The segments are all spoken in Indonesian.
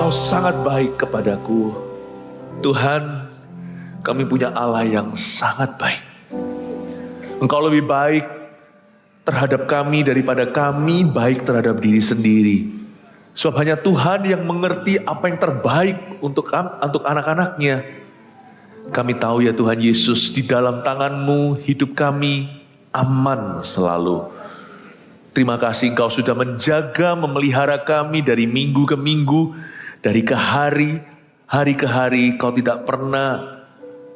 Engkau sangat baik kepadaku. Tuhan, kami punya Allah yang sangat baik. Engkau lebih baik terhadap kami daripada kami baik terhadap diri sendiri. Sebab hanya Tuhan yang mengerti apa yang terbaik untuk anak-anaknya. Kami tahu ya Tuhan Yesus, di dalam tangan-Mu hidup kami aman selalu. Terima kasih Engkau sudah menjaga, memelihara kami dari minggu ke minggu, dari ke hari ke hari. Kau tidak pernah,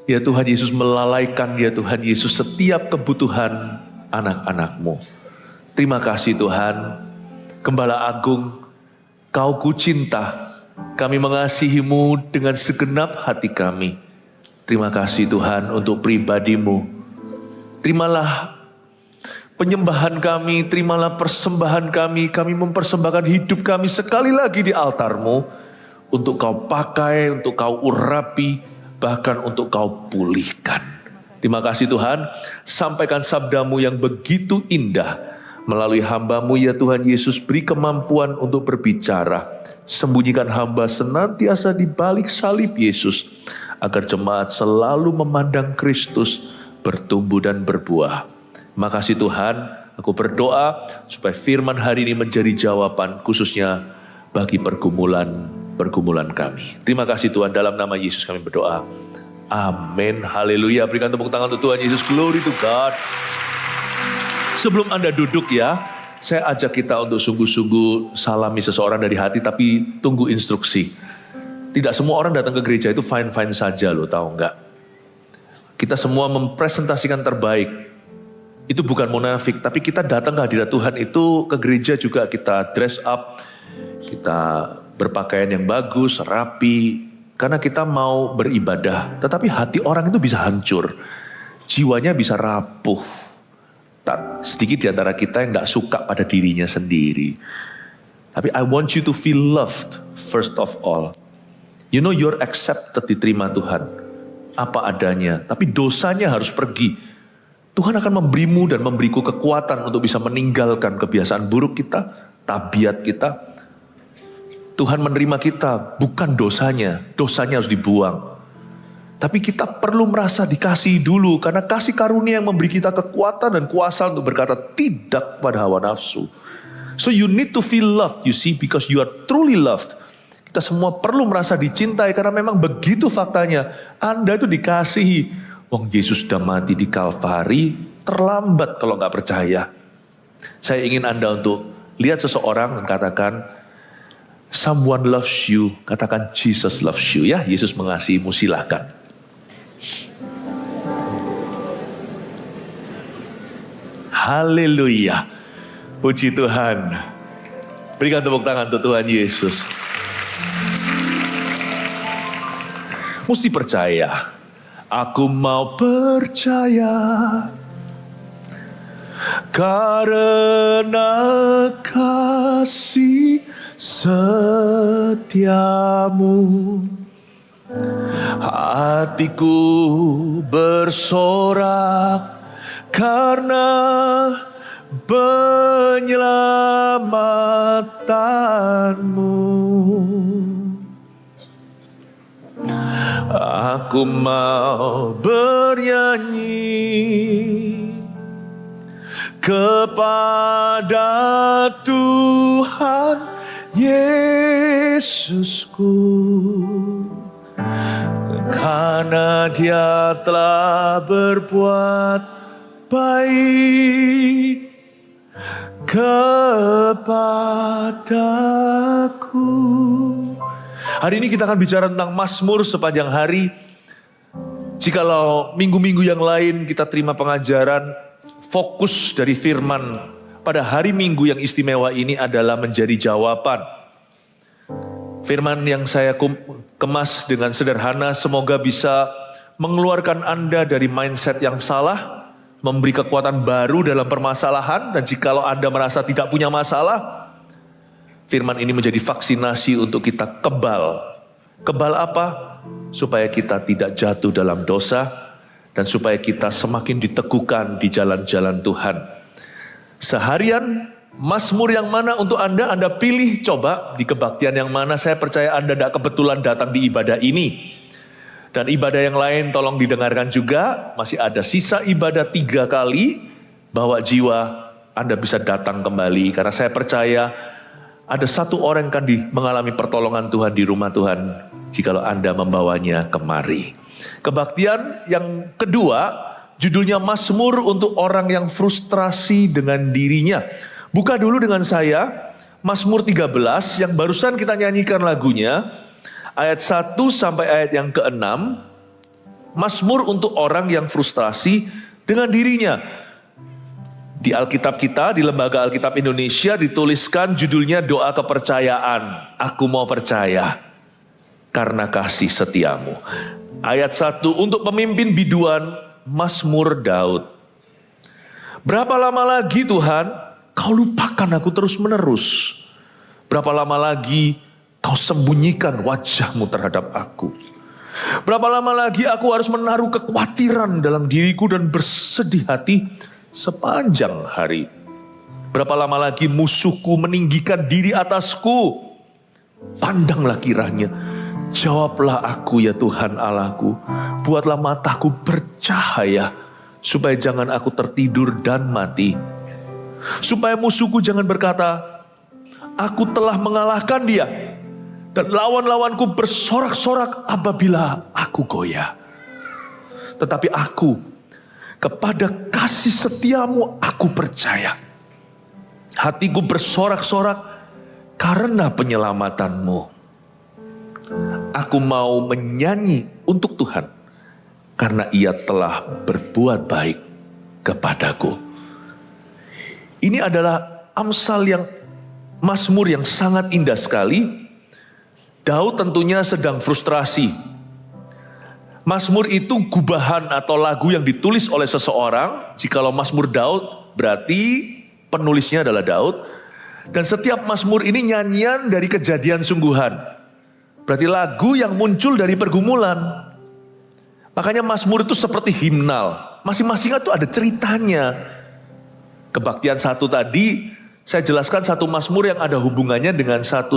ya Tuhan Yesus, melalaikan ya Tuhan Yesus setiap kebutuhan anak-anak-Mu. Terima kasih Tuhan, Gembala Agung, Kau kucinta, kami mengasihi-Mu dengan segenap hati kami. Terima kasih Tuhan untuk pribadi-Mu. Terimalah penyembahan kami, terimalah persembahan kami. Kami mempersembahkan hidup kami sekali lagi di altar-Mu. Untuk Kau pakai, untuk Kau urapi, bahkan untuk Kau pulihkan. Terima kasih Tuhan, sampaikan sabda-Mu yang begitu indah. Melalui hamba-Mu ya Tuhan Yesus, beri kemampuan untuk berbicara. Sembunyikan hamba senantiasa di balik salib Yesus. Agar jemaat selalu memandang Kristus, bertumbuh dan berbuah. Makasih Tuhan, aku berdoa supaya firman hari ini menjadi jawaban khususnya bagi pergumulan kami. Terima kasih Tuhan, dalam nama Yesus kami berdoa. Amin, haleluya. Berikan tepuk tangan untuk Tuhan Yesus, glory to God. Sebelum Anda duduk ya, saya ajak kita untuk sungguh-sungguh salami seseorang dari hati, tapi tunggu instruksi. Tidak semua orang datang ke gereja itu fine-fine saja loh, tahu nggak? Kita semua mempresentasikan terbaik. Itu bukan munafik, tapi kita datang ke hadirat Tuhan itu ke gereja juga kita dress up, kita berpakaian yang bagus, rapi, karena kita mau beribadah. Tetapi hati orang itu bisa hancur, jiwanya bisa rapuh. Sedikit di antara kita yang gak suka pada dirinya sendiri. Tapi I want you to feel loved first of all. You know you're accepted, diterima Tuhan, apa adanya, tapi dosanya harus pergi. Tuhan akan memberimu dan memberiku kekuatan untuk bisa meninggalkan kebiasaan buruk kita, tabiat kita. Tuhan menerima kita bukan dosanya harus dibuang. Tapi kita perlu merasa dikasihi dulu, karena kasih karunia yang memberi kita kekuatan dan kuasa untuk berkata tidak pada hawa nafsu. So you need to feel loved, you see, because you are truly loved. Kita semua perlu merasa dicintai, karena memang begitu faktanya. Anda itu dikasihi. Wong Yesus sudah mati di Kalvari, terlambat kalau nggak percaya. Saya ingin Anda untuk lihat seseorang dan katakan, someone loves you, katakan Jesus loves you ya, Yesus mengasihimu, silahkan. Haleluya, puji Tuhan. Berikan tepuk tangan untuk Tuhan Yesus. Mesti percaya. Aku mau percaya karena kasih setiamu. Hatiku bersorak karena penyelamatanmu. Aku mau bernyanyi kepada Tuhan Yesusku, karena Dia telah berbuat baik kepadaku. Hari ini kita akan bicara tentang Mazmur sepanjang hari. Jikalau minggu-minggu yang lain kita terima pengajaran, fokus dari firman pada hari Minggu yang istimewa ini adalah menjadi jawaban. Firman yang saya kemas dengan sederhana, semoga bisa mengeluarkan Anda dari mindset yang salah, memberi kekuatan baru dalam permasalahan, dan jikalau Anda merasa tidak punya masalah, firman ini menjadi vaksinasi untuk kita kebal. Kebal apa? Supaya kita tidak jatuh dalam dosa dan supaya kita semakin diteguhkan di jalan-jalan Tuhan. Seharian Mazmur yang mana untuk Anda pilih coba di kebaktian yang mana. Saya percaya Anda tidak kebetulan datang di ibadah ini. Dan ibadah yang lain tolong didengarkan juga. Masih ada sisa ibadah 3 kali. Bawa jiwa Anda bisa datang kembali. Karena saya percaya ada satu orang yang akan mengalami pertolongan Tuhan di rumah Tuhan. Jikalau Anda membawanya kemari. Kebaktian yang kedua judulnya Mazmur untuk orang yang frustrasi dengan dirinya. Buka dulu dengan saya Mazmur 13 yang barusan kita nyanyikan lagunya. Ayat 1 sampai ayat yang ke-6. Mazmur untuk orang yang frustrasi dengan dirinya. Di Alkitab kita, di Lembaga Alkitab Indonesia dituliskan judulnya doa kepercayaan. Aku mau percaya karena kasih setiamu. Ayat 1 untuk pemimpin biduan Mazmur Daud. Berapa lama lagi Tuhan Kau lupakan aku terus menerus? Berapa lama lagi Kau sembunyikan wajahmu terhadap aku? Berapa lama lagi aku harus menaruh kekhawatiran dalam diriku dan bersedih hati sepanjang hari? Berapa lama lagi musuhku meninggikan diri atasku? Pandanglah kiranya, jawablah aku ya Tuhan Allahku. Buatlah mataku bercahaya, supaya jangan aku tertidur dan mati. Supaya musuhku jangan berkata, aku telah mengalahkan dia. Dan lawan-lawanku bersorak-sorak apabila aku goyah. Tetapi aku, kepada kasih setiamu aku percaya. Hatiku bersorak-sorak karena penyelamatanmu. Aku mau menyanyi untuk Tuhan, karena ia telah berbuat baik kepadaku. Ini adalah Amsal yang Mazmur yang sangat indah sekali. Daud tentunya sedang frustrasi. Mazmur itu gubahan atau lagu yang ditulis oleh seseorang. Jikalau Mazmur Daud berarti penulisnya adalah Daud. Dan setiap Mazmur ini nyanyian dari kejadian sungguhan. Berarti lagu yang muncul dari pergumulan. Makanya Mazmur itu seperti himnal. Masing-masing itu ada ceritanya. Kebaktian 1 tadi, saya jelaskan satu Mazmur yang ada hubungannya dengan 2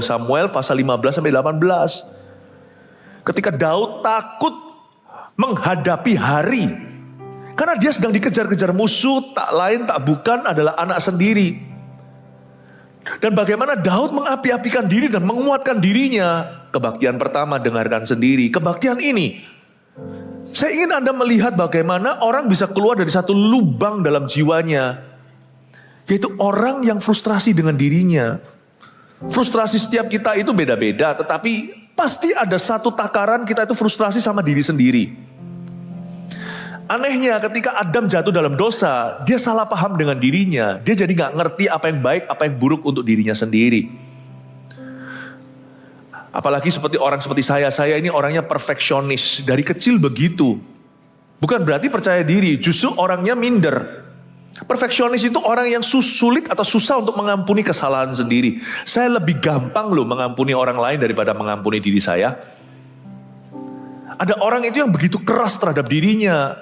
Samuel pasal 15 sampai 18. Ketika Daud takut menghadapi hari, karena dia sedang dikejar-kejar musuh, tak lain tak bukan adalah anak sendiri. Dan bagaimana Daud mengapi-apikan diri dan menguatkan dirinya. Kebaktian pertama dengarkan sendiri. Kebaktian ini, saya ingin Anda melihat bagaimana orang bisa keluar dari satu lubang dalam jiwanya. Yaitu orang yang frustrasi dengan dirinya. Frustrasi setiap kita itu beda-beda. Tetapi pasti ada satu takaran kita itu frustrasi sama diri sendiri. Anehnya ketika Adam jatuh dalam dosa, dia salah paham dengan dirinya. Dia jadi gak ngerti apa yang baik, apa yang buruk untuk dirinya sendiri. Apalagi orang seperti saya ini orangnya perfeksionis. Dari kecil begitu. Bukan berarti percaya diri, justru orangnya minder. Perfeksionis itu orang yang sulit atau susah untuk mengampuni kesalahan sendiri. Saya lebih gampang loh mengampuni orang lain daripada mengampuni diri saya. Ada orang itu yang begitu keras terhadap dirinya.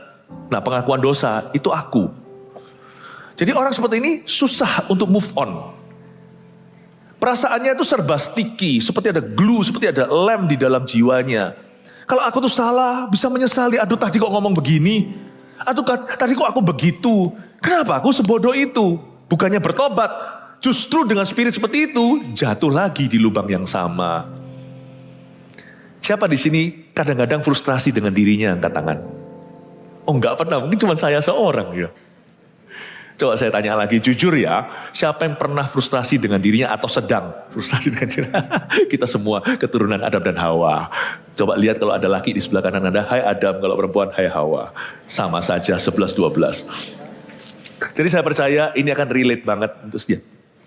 Nah, pengakuan dosa itu aku. Jadi orang seperti ini susah untuk move on. Perasaannya itu serba sticky, seperti ada glue, seperti ada lem di dalam jiwanya. Kalau aku tuh salah, bisa menyesali, aduh tadi kok ngomong begini. Aduh tadi kok aku begitu. Kenapa aku sebodoh itu? Bukannya bertobat, justru dengan spirit seperti itu, jatuh lagi di lubang yang sama. Siapa di sini kadang-kadang frustrasi dengan dirinya, angkat tangan? Oh enggak pernah, mungkin cuma saya seorang ya. Coba saya tanya lagi, jujur ya, siapa yang pernah frustrasi dengan dirinya atau sedang frustrasi dengan dirinya? Kita semua keturunan Adam dan Hawa. Coba lihat kalau ada laki di sebelah kanan Anda, hai Adam, kalau perempuan, hai Hawa. Sama saja, 11-12. Jadi saya percaya ini akan relate banget untuk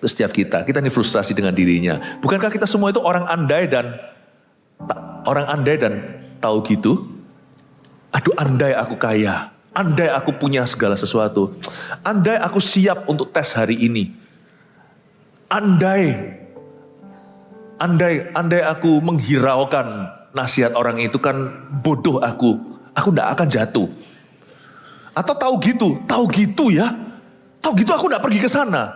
setiap kita. Kita ini frustrasi dengan dirinya. Bukankah kita semua itu orang andai dan tahu gitu? Aduh andai aku kaya. Andai aku punya segala sesuatu. Andai aku siap untuk tes hari ini. Andai aku menghiraukan nasihat orang itu, kan bodoh aku tidak akan jatuh. Atau tahu gitu ya. Tahu gitu aku tidak pergi ke sana.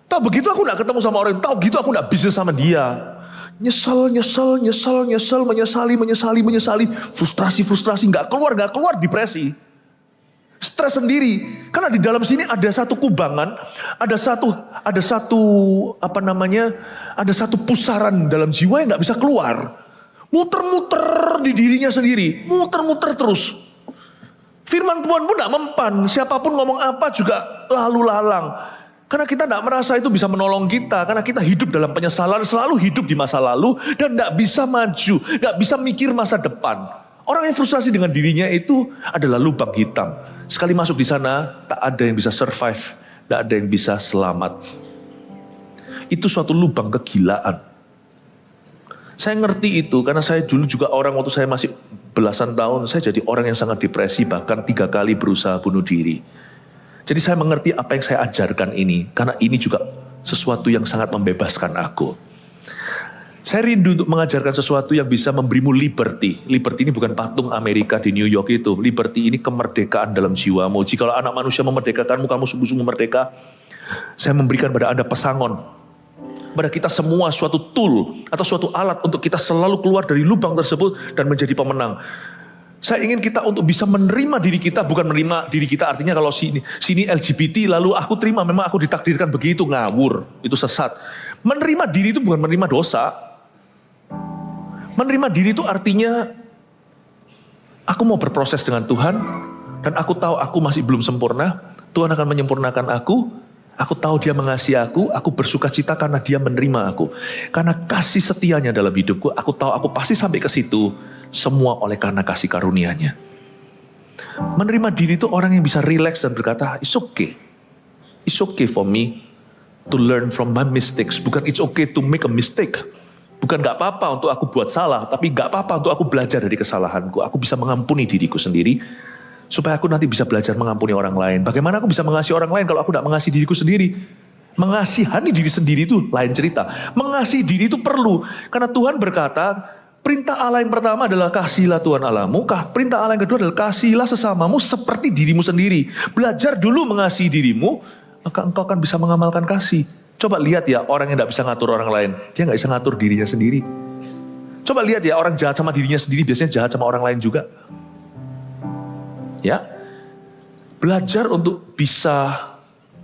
Tahu begitu aku gak ketemu sama orang, tahu gitu aku gak bisnis sama dia. Nyesel, menyesali. Frustrasi, gak keluar, depresi. Stres sendiri. Karena di dalam sini ada satu kubangan, ada satu pusaran dalam jiwa yang gak bisa keluar. Muter-muter di dirinya sendiri, muter-muter terus. Firman Tuhan pun gak mempan, siapapun ngomong apa juga lalu lalang. Karena kita tidak merasa itu bisa menolong kita. Karena kita hidup dalam penyesalan, selalu hidup di masa lalu. Dan tidak bisa maju, tidak bisa mikir masa depan. Orang yang frustrasi dengan dirinya itu adalah lubang hitam. Sekali masuk di sana, tak ada yang bisa survive. Tidak ada yang bisa selamat. Itu suatu lubang kegilaan. Saya ngerti itu karena saya dulu juga orang waktu saya masih belasan tahun. Saya jadi orang yang sangat depresi, bahkan 3 kali berusaha bunuh diri. Jadi saya mengerti apa yang saya ajarkan ini. Karena ini juga sesuatu yang sangat membebaskan aku. Saya rindu untuk mengajarkan sesuatu yang bisa memberimu liberty. Liberty ini bukan patung Amerika di New York itu. Liberty ini kemerdekaan dalam jiwamu. Jikalau anak manusia memerdekakanmu, kamu sungguh-sungguh merdeka. Saya memberikan pada Anda pesangon. Pada kita semua suatu tool atau suatu alat untuk kita selalu keluar dari lubang tersebut dan menjadi pemenang. Saya ingin kita untuk bisa menerima diri kita, bukan menerima diri kita artinya kalau sini LGBT lalu aku terima, memang aku ditakdirkan begitu, ngawur, itu sesat. Menerima diri itu bukan menerima dosa. Menerima diri itu artinya aku mau berproses dengan Tuhan dan aku tahu aku masih belum sempurna, Tuhan akan menyempurnakan aku. Aku tahu dia mengasihi aku bersuka cita karena dia menerima aku. Karena kasih setianya dalam hidupku, aku tahu aku pasti sampai ke situ. Semua oleh karena kasih karunia-Nya. Menerima diri itu orang yang bisa relax dan berkata, it's okay. It's okay for me to learn from my mistakes. Bukan it's okay to make a mistake. Bukan gak apa-apa untuk aku buat salah, tapi gak apa-apa untuk aku belajar dari kesalahanku. Aku bisa mengampuni diriku sendiri. Supaya aku nanti bisa belajar mengampuni orang lain. Bagaimana aku bisa mengasihi orang lain kalau aku tidak mengasihi diriku sendiri? Mengasihani diri sendiri itu lain cerita. Mengasihi diri itu perlu. Karena Tuhan berkata, perintah Allah yang pertama adalah kasihilah Tuhan Allahmu. Perintah Allah yang kedua adalah kasihilah sesamamu seperti dirimu sendiri. Belajar dulu mengasihi dirimu, maka engkau akan bisa mengamalkan kasih. Coba lihat ya, orang yang tidak bisa ngatur orang lain, dia gak bisa ngatur dirinya sendiri. Coba lihat ya, orang jahat sama dirinya sendiri biasanya jahat sama orang lain juga. Ya, belajar untuk bisa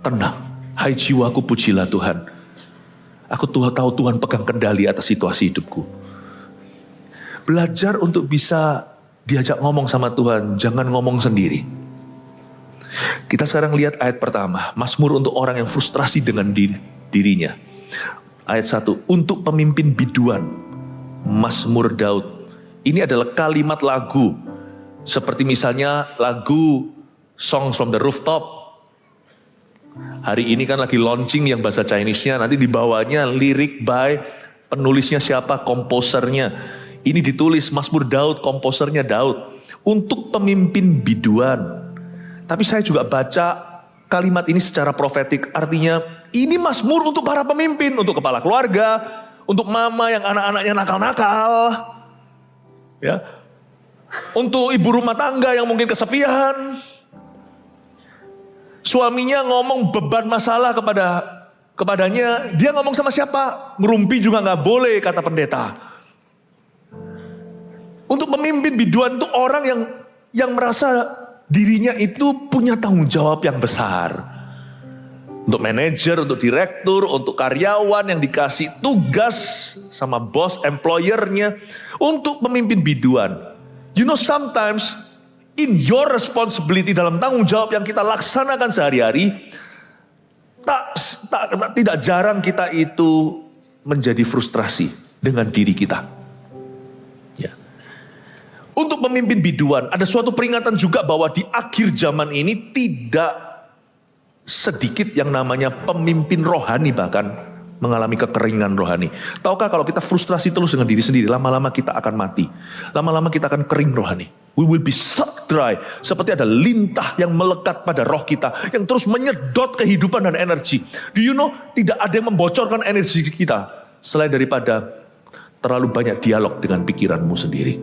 tenang. Hai jiwaku, pujilah Tuhan. Aku tahu Tuhan pegang kendali atas situasi hidupku. Belajar untuk bisa diajak ngomong sama Tuhan, jangan ngomong sendiri. Kita sekarang lihat ayat pertama, Mazmur untuk orang yang frustrasi dengan dirinya. Ayat 1, untuk pemimpin biduan, Mazmur Daud. Ini adalah kalimat lagu. Seperti misalnya lagu Songs from the Rooftop. Hari ini kan lagi launching yang bahasa Chinese-nya. Nanti di bawahnya lirik by penulisnya siapa, komposernya. Ini ditulis Mazmur Daud, komposernya Daud. Untuk pemimpin biduan. Tapi saya juga baca kalimat ini secara profetik. Artinya ini Mazmur untuk para pemimpin. Untuk kepala keluarga. Untuk mama yang anak-anaknya nakal-nakal. Ya. Untuk ibu rumah tangga yang mungkin kesepian. Suaminya ngomong beban masalah kepadanya. Dia ngomong sama siapa? Ngerumpi juga gak boleh, kata pendeta. Untuk pemimpin biduan itu orang yang merasa dirinya itu punya tanggung jawab yang besar. Untuk manajer, untuk direktur, untuk karyawan yang dikasih tugas sama bos, employernya. Untuk pemimpin biduan. You know sometimes in your responsibility dalam tanggung jawab yang kita laksanakan sehari-hari, tidak jarang kita itu menjadi frustrasi dengan diri kita. Ya. Untuk pemimpin biduan, ada suatu peringatan juga bahwa di akhir zaman ini tidak sedikit yang namanya pemimpin rohani bahkan mengalami kekeringan rohani. Tahukah kalau kita frustrasi terus dengan diri sendiri, lama-lama kita akan mati. Lama-lama kita akan kering rohani. We will be sucked dry. Seperti ada lintah yang melekat pada roh kita. Yang terus menyedot kehidupan dan energi. Do you know, tidak ada yang membocorkan energi kita. Selain daripada terlalu banyak dialog dengan pikiranmu sendiri.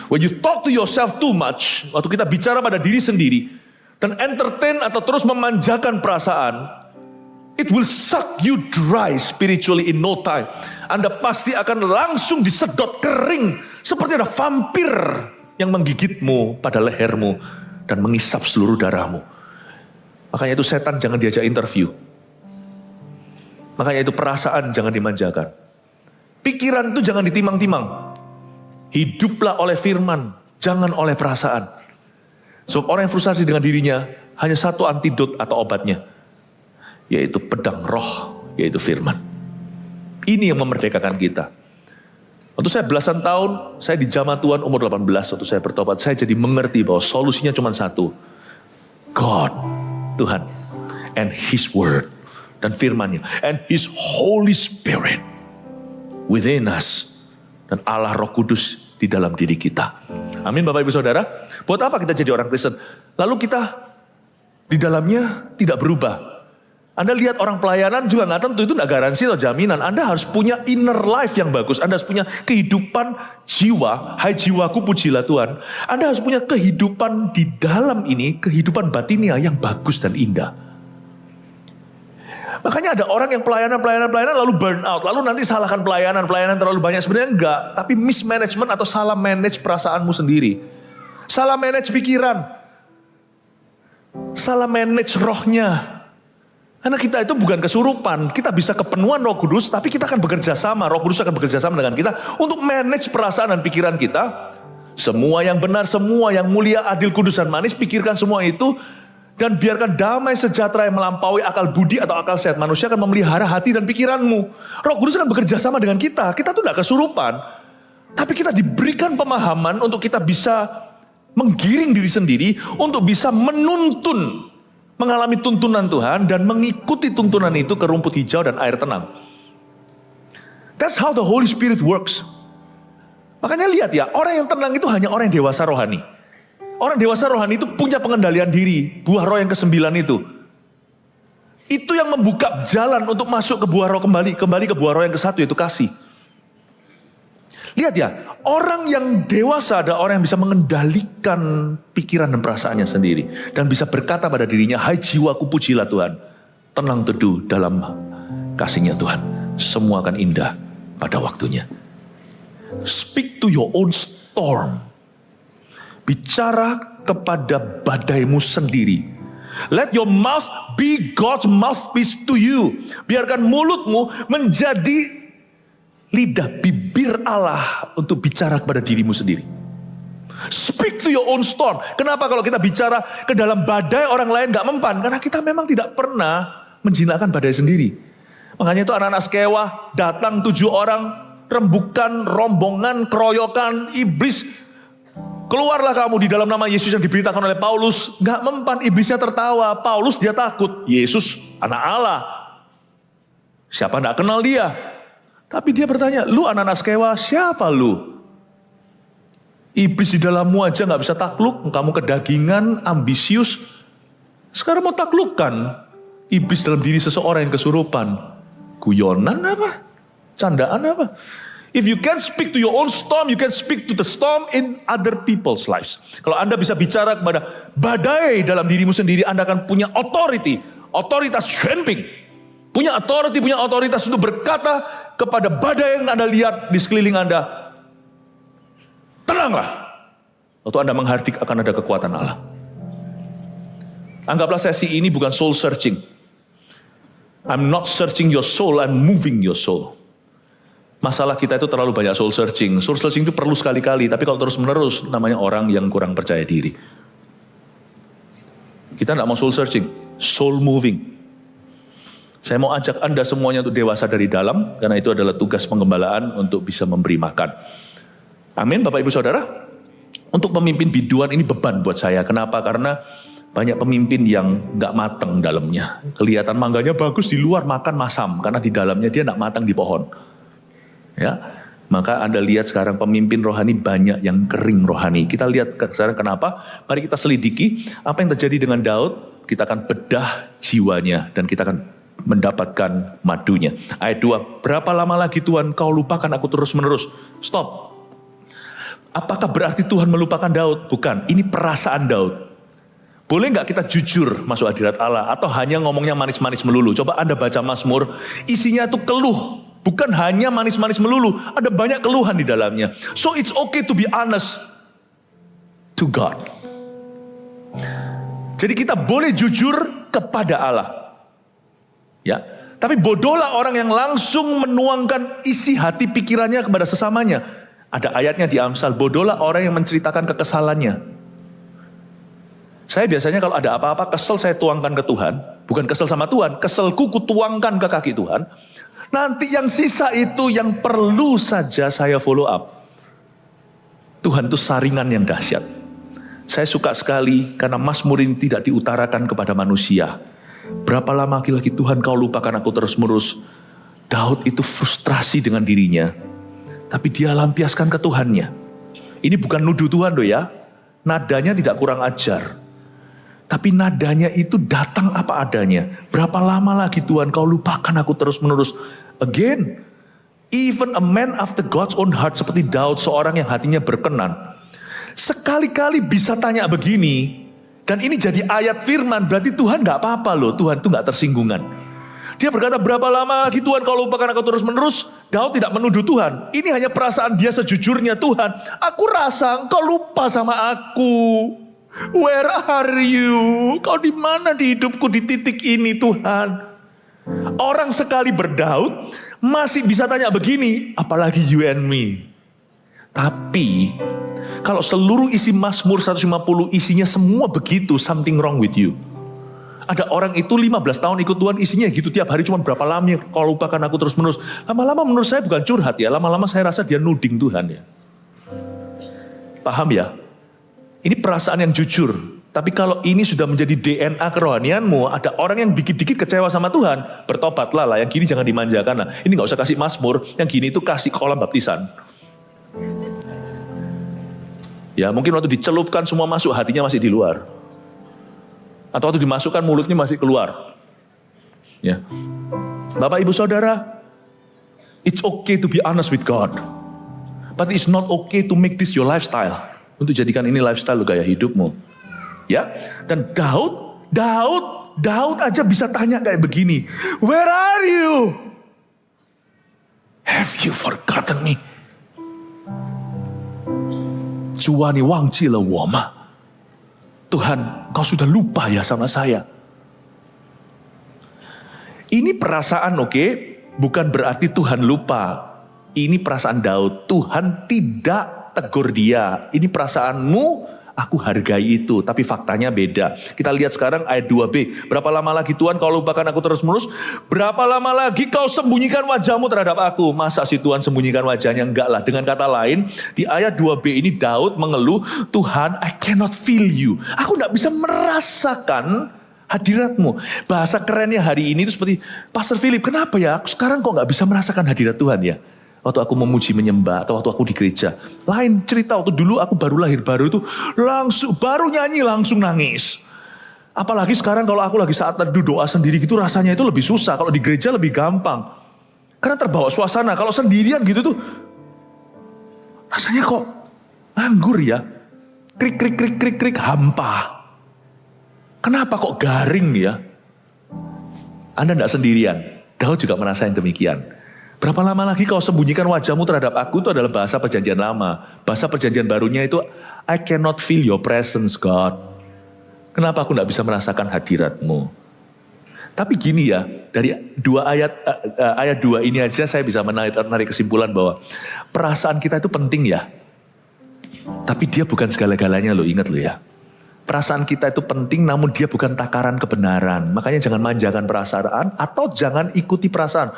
When you talk to yourself too much, waktu kita bicara pada diri sendiri, dan entertain atau terus memanjakan perasaan, It will suck you dry spiritually in no time. Anda pasti akan langsung disedot kering seperti ada vampir yang menggigitmu pada lehermu dan mengisap seluruh darahmu. Makanya itu setan jangan diajak interview. Makanya itu perasaan jangan dimanjakan. Pikiran itu jangan ditimang-timang. Hiduplah oleh firman, jangan oleh perasaan. Sebab orang yang frustasi dengan dirinya hanya satu antidot atau obatnya, yaitu pedang roh, yaitu firman. Ini yang memerdekakan kita. Waktu saya belasan tahun, saya di jamaah Tuhan umur 18, waktu saya bertobat, saya jadi mengerti bahwa solusinya cuma satu. God, Tuhan, and His Word, dan firman-Nya, and His Holy Spirit within us, dan Allah Roh Kudus di dalam diri kita. Amin Bapak Ibu Saudara. Buat apa kita jadi orang Kristen? Lalu kita di dalamnya tidak berubah. Anda lihat orang pelayanan juga nggak tentu, itu nggak garansi atau jaminan. Anda harus punya inner life yang bagus. Anda harus punya kehidupan jiwa. Hai jiwaku pujilah Tuhan. Anda harus punya kehidupan di dalam ini, kehidupan batinia yang bagus dan indah. Makanya ada orang yang pelayanan lalu burn out. Lalu nanti salahkan pelayanan terlalu banyak. Sebenarnya enggak, tapi mismanagement atau salah manage perasaanmu sendiri. Salah manage pikiran. Salah manage rohnya. Karena kita itu bukan kesurupan, kita bisa kepenuhan Roh Kudus, tapi kita akan bekerja sama, Roh Kudus akan bekerja sama dengan kita untuk manage perasaan dan pikiran kita. Semua yang benar, semua yang mulia, adil, kudus, dan manis, pikirkan semua itu, dan biarkan damai sejahtera yang melampaui akal budi atau akal sehat manusia akan memelihara hati dan pikiranmu. Roh Kudus akan bekerja sama dengan kita tuh tidak kesurupan, tapi kita diberikan pemahaman untuk kita bisa menggiring diri sendiri, untuk bisa menuntun, mengalami tuntunan Tuhan dan mengikuti tuntunan itu ke rumput hijau dan air tenang. That's how the Holy Spirit works. Makanya lihat ya, orang yang tenang itu hanya orang yang dewasa rohani. Orang dewasa rohani itu punya pengendalian diri, buah roh yang ke-9 itu. Itu yang membuka jalan untuk masuk ke buah roh kembali ke buah roh yang ke-1 yaitu kasih. Lihat ya, orang yang dewasa ada orang yang bisa mengendalikan pikiran dan perasaannya sendiri. Dan bisa berkata pada dirinya, hai jiwaku pujilah Tuhan. Tenang teduh dalam kasih-Nya Tuhan. Semua akan indah pada waktunya. Speak to your own storm. Bicara kepada badaimu sendiri. Let your mouth be God's mouthpiece to you. Biarkan mulutmu menjadi lidah bibir Allah untuk bicara kepada dirimu sendiri. Speak to your own storm. Kenapa kalau kita bicara ke dalam badai orang lain gak mempan? Karena kita memang tidak pernah menjinakkan badai sendiri. Makanya itu anak-anak Skewa datang 7 orang, rembukan, rombongan, keroyokan, iblis. Keluarlah kamu di dalam nama Yesus yang diberitakan oleh Paulus. Gak mempan, iblisnya tertawa. Paulus dia takut. Yesus anak Allah. Siapa gak kenal dia? Tapi dia bertanya, lu anak-anak Skewa, siapa lu? Iblis di dalammu aja gak bisa takluk, kamu kedagingan, ambisius. Sekarang mau taklukkan iblis dalam diri seseorang yang kesurupan. Guyonan apa? Candaan apa? If you can speak to your own storm, you can speak to the storm in other people's lives. Kalau Anda bisa bicara kepada badai dalam dirimu sendiri, Anda akan punya authority, otoritas jumping. Punya otoritas untuk berkata kepada badai yang Anda lihat di sekeliling Anda, tenanglah. Waktu Anda menghardik akan ada kekuatan Allah. Anggaplah sesi ini bukan soul searching. I'm not searching your soul, I'm moving your soul. Masalah kita itu terlalu banyak soul searching. Soul searching itu perlu sekali-kali, tapi kalau terus menerus namanya orang yang kurang percaya diri. Kita tidak mau soul searching, soul moving. Saya mau ajak Anda semuanya untuk dewasa dari dalam, karena itu adalah tugas penggembalaan untuk bisa memberi makan. Amin Bapak Ibu Saudara. Untuk pemimpin biduan ini beban buat saya. Kenapa? Karena banyak pemimpin yang gak matang dalamnya. Kelihatan mangganya bagus di luar, makan masam. Karena di dalamnya dia gak matang di pohon. Ya, maka Anda lihat sekarang pemimpin rohani banyak yang kering rohani. Kita lihat sekarang kenapa. Mari kita selidiki apa yang terjadi dengan Daud. Kita akan bedah jiwanya dan kita akan mendapatkan madunya. Ayat 2, berapa lama lagi Tuhan kau lupakan aku terus menerus? Stop. Apakah berarti Tuhan melupakan Daud? Bukan, ini perasaan Daud. Boleh nggak kita jujur masuk hadirat Allah? Atau hanya ngomongnya manis-manis melulu? Coba Anda baca Mazmur, isinya tuh keluh. Bukan hanya manis-manis melulu, ada banyak keluhan di dalamnya. So it's okay to be honest to God. Jadi kita boleh jujur kepada Allah. Ya, tapi bodohlah orang yang langsung menuangkan isi hati pikirannya kepada sesamanya. Ada ayatnya di Amsal, bodohlah orang yang menceritakan kekesalannya. Saya biasanya kalau ada apa-apa kesel saya tuangkan ke Tuhan. Bukan kesel sama Tuhan, keselku kutuangkan ke kaki Tuhan. Nanti yang sisa itu yang perlu saja saya follow up. Tuhan itu saringan yang dahsyat. Saya suka sekali karena Mazmur ini tidak diutarakan kepada manusia. Berapa lama lagi Tuhan kau lupakan aku terus-menerus. Daud itu frustrasi dengan dirinya. Tapi dia lampiaskan ke Tuhannya. Ini bukan nuduh Tuhan loh ya. Nadanya tidak kurang ajar. Tapi nadanya itu datang apa adanya. Berapa lama lagi Tuhan kau lupakan aku terus-menerus. Again, even a man after God's own heart seperti Daud, seorang yang hatinya berkenan. Sekali-kali bisa tanya begini. Dan ini jadi ayat firman, berarti Tuhan gak apa-apa loh. Tuhan tuh gak tersinggungan. Dia berkata, berapa lama lagi Tuhan kau lupakan aku terus-menerus. Daud tidak menuduh Tuhan. Ini hanya perasaan dia sejujurnya. Tuhan, aku rasa engkau lupa sama aku. Where are you? Kau di mana di hidupku di titik ini Tuhan? Orang sekali berdaud masih bisa tanya begini, apalagi you and me. Tapi kalau seluruh isi Mazmur 150 isinya semua begitu, something wrong with you. Ada orang itu 15 tahun ikut Tuhan isinya gitu tiap hari, cuma berapa lama kalau lupakan aku terus menerus. Lama-lama menurut saya bukan curhat ya, lama-lama saya rasa dia nuding Tuhan ya. Paham ya? Ini perasaan yang jujur. Tapi kalau ini sudah menjadi DNA kerohanianmu, ada orang yang dikit-dikit kecewa sama Tuhan, bertobatlah lah, yang gini jangan dimanjakan lah. Ini gak usah kasih Mazmur, yang gini itu kasih kolam baptisan. Ya mungkin waktu dicelupkan semua masuk, hatinya masih di luar. Atau waktu dimasukkan mulutnya masih keluar. Ya. Bapak ibu saudara, it's okay to be honest with God. But it's not okay to make this your lifestyle. Untuk jadikan ini lifestyle gaya hidupmu. Ya. Dan Daud aja bisa tanya kayak begini. Where are you? Have you forgotten me? 主啊，你忘记了我吗？ Tuhan, kau sudah lupa ya sama saya. Ini perasaan oke, bukan berarti Tuhan lupa. Ini perasaan Daud, Tuhan tidak tegur dia. Ini perasaanmu, aku hargai itu. Tapi faktanya beda. Kita lihat sekarang ayat 2b. Berapa lama lagi Tuhan kau lupakan aku terus-menerus? Berapa lama lagi kau sembunyikan wajahmu terhadap aku? Masa si Tuhan sembunyikan wajahnya? Enggak lah. Dengan kata lain, di ayat 2b ini Daud mengeluh, Tuhan, I cannot feel you. Aku gak bisa merasakan hadiratmu. Bahasa kerennya hari ini itu seperti, Pastor Philip, kenapa ya? Aku sekarang kok gak bisa merasakan hadirat Tuhan ya? Waktu aku memuji menyembah atau waktu aku di gereja. Lain cerita, waktu dulu aku baru lahir baru itu langsung baru nyanyi langsung nangis. Apalagi sekarang kalau aku lagi saat teduh doa sendiri gitu rasanya itu lebih susah. Kalau di gereja lebih gampang. Karena terbawa suasana. Kalau sendirian gitu tuh rasanya kok nganggur ya. Krik krik krik krik krik hampa. Kenapa kok garing ya? Anda tidak sendirian. Daud juga merasa yang demikian. Berapa lama lagi kau sembunyikan wajahmu terhadap aku? Itu adalah bahasa perjanjian lama. Bahasa perjanjian barunya itu, I cannot feel your presence, God. Kenapa aku tidak bisa merasakan hadiratmu? Tapi gini ya, dari ayat 2 ini aja saya bisa menarik kesimpulan bahwa perasaan kita itu penting ya. Tapi dia bukan segala-galanya loh, ingat loh ya. Perasaan kita itu penting namun dia bukan takaran kebenaran. Makanya jangan manjakan perasaan atau jangan ikuti perasaan.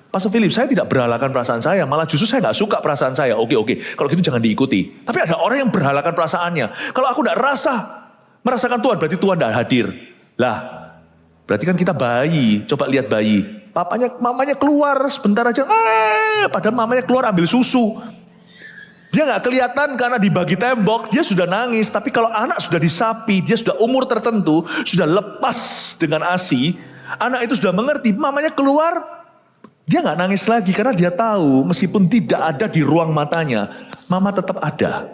Pastor Philip, saya tidak berhalakan perasaan saya, malah justru saya gak suka perasaan saya. Oke, kalau gitu jangan diikuti. Tapi ada orang yang berhalakan perasaannya. Kalau aku gak merasakan Tuhan, berarti Tuhan gak hadir. Lah, berarti kan kita bayi. Coba lihat bayi. Mamanya keluar sebentar aja. Padahal mamanya keluar ambil susu. Dia gak kelihatan karena dibagi tembok, dia sudah nangis. Tapi kalau anak sudah disapi, dia sudah umur tertentu, sudah lepas dengan ASI. Anak itu sudah mengerti, mamanya keluar. Dia gak nangis lagi karena dia tahu meskipun tidak ada di ruang matanya, mama tetap ada.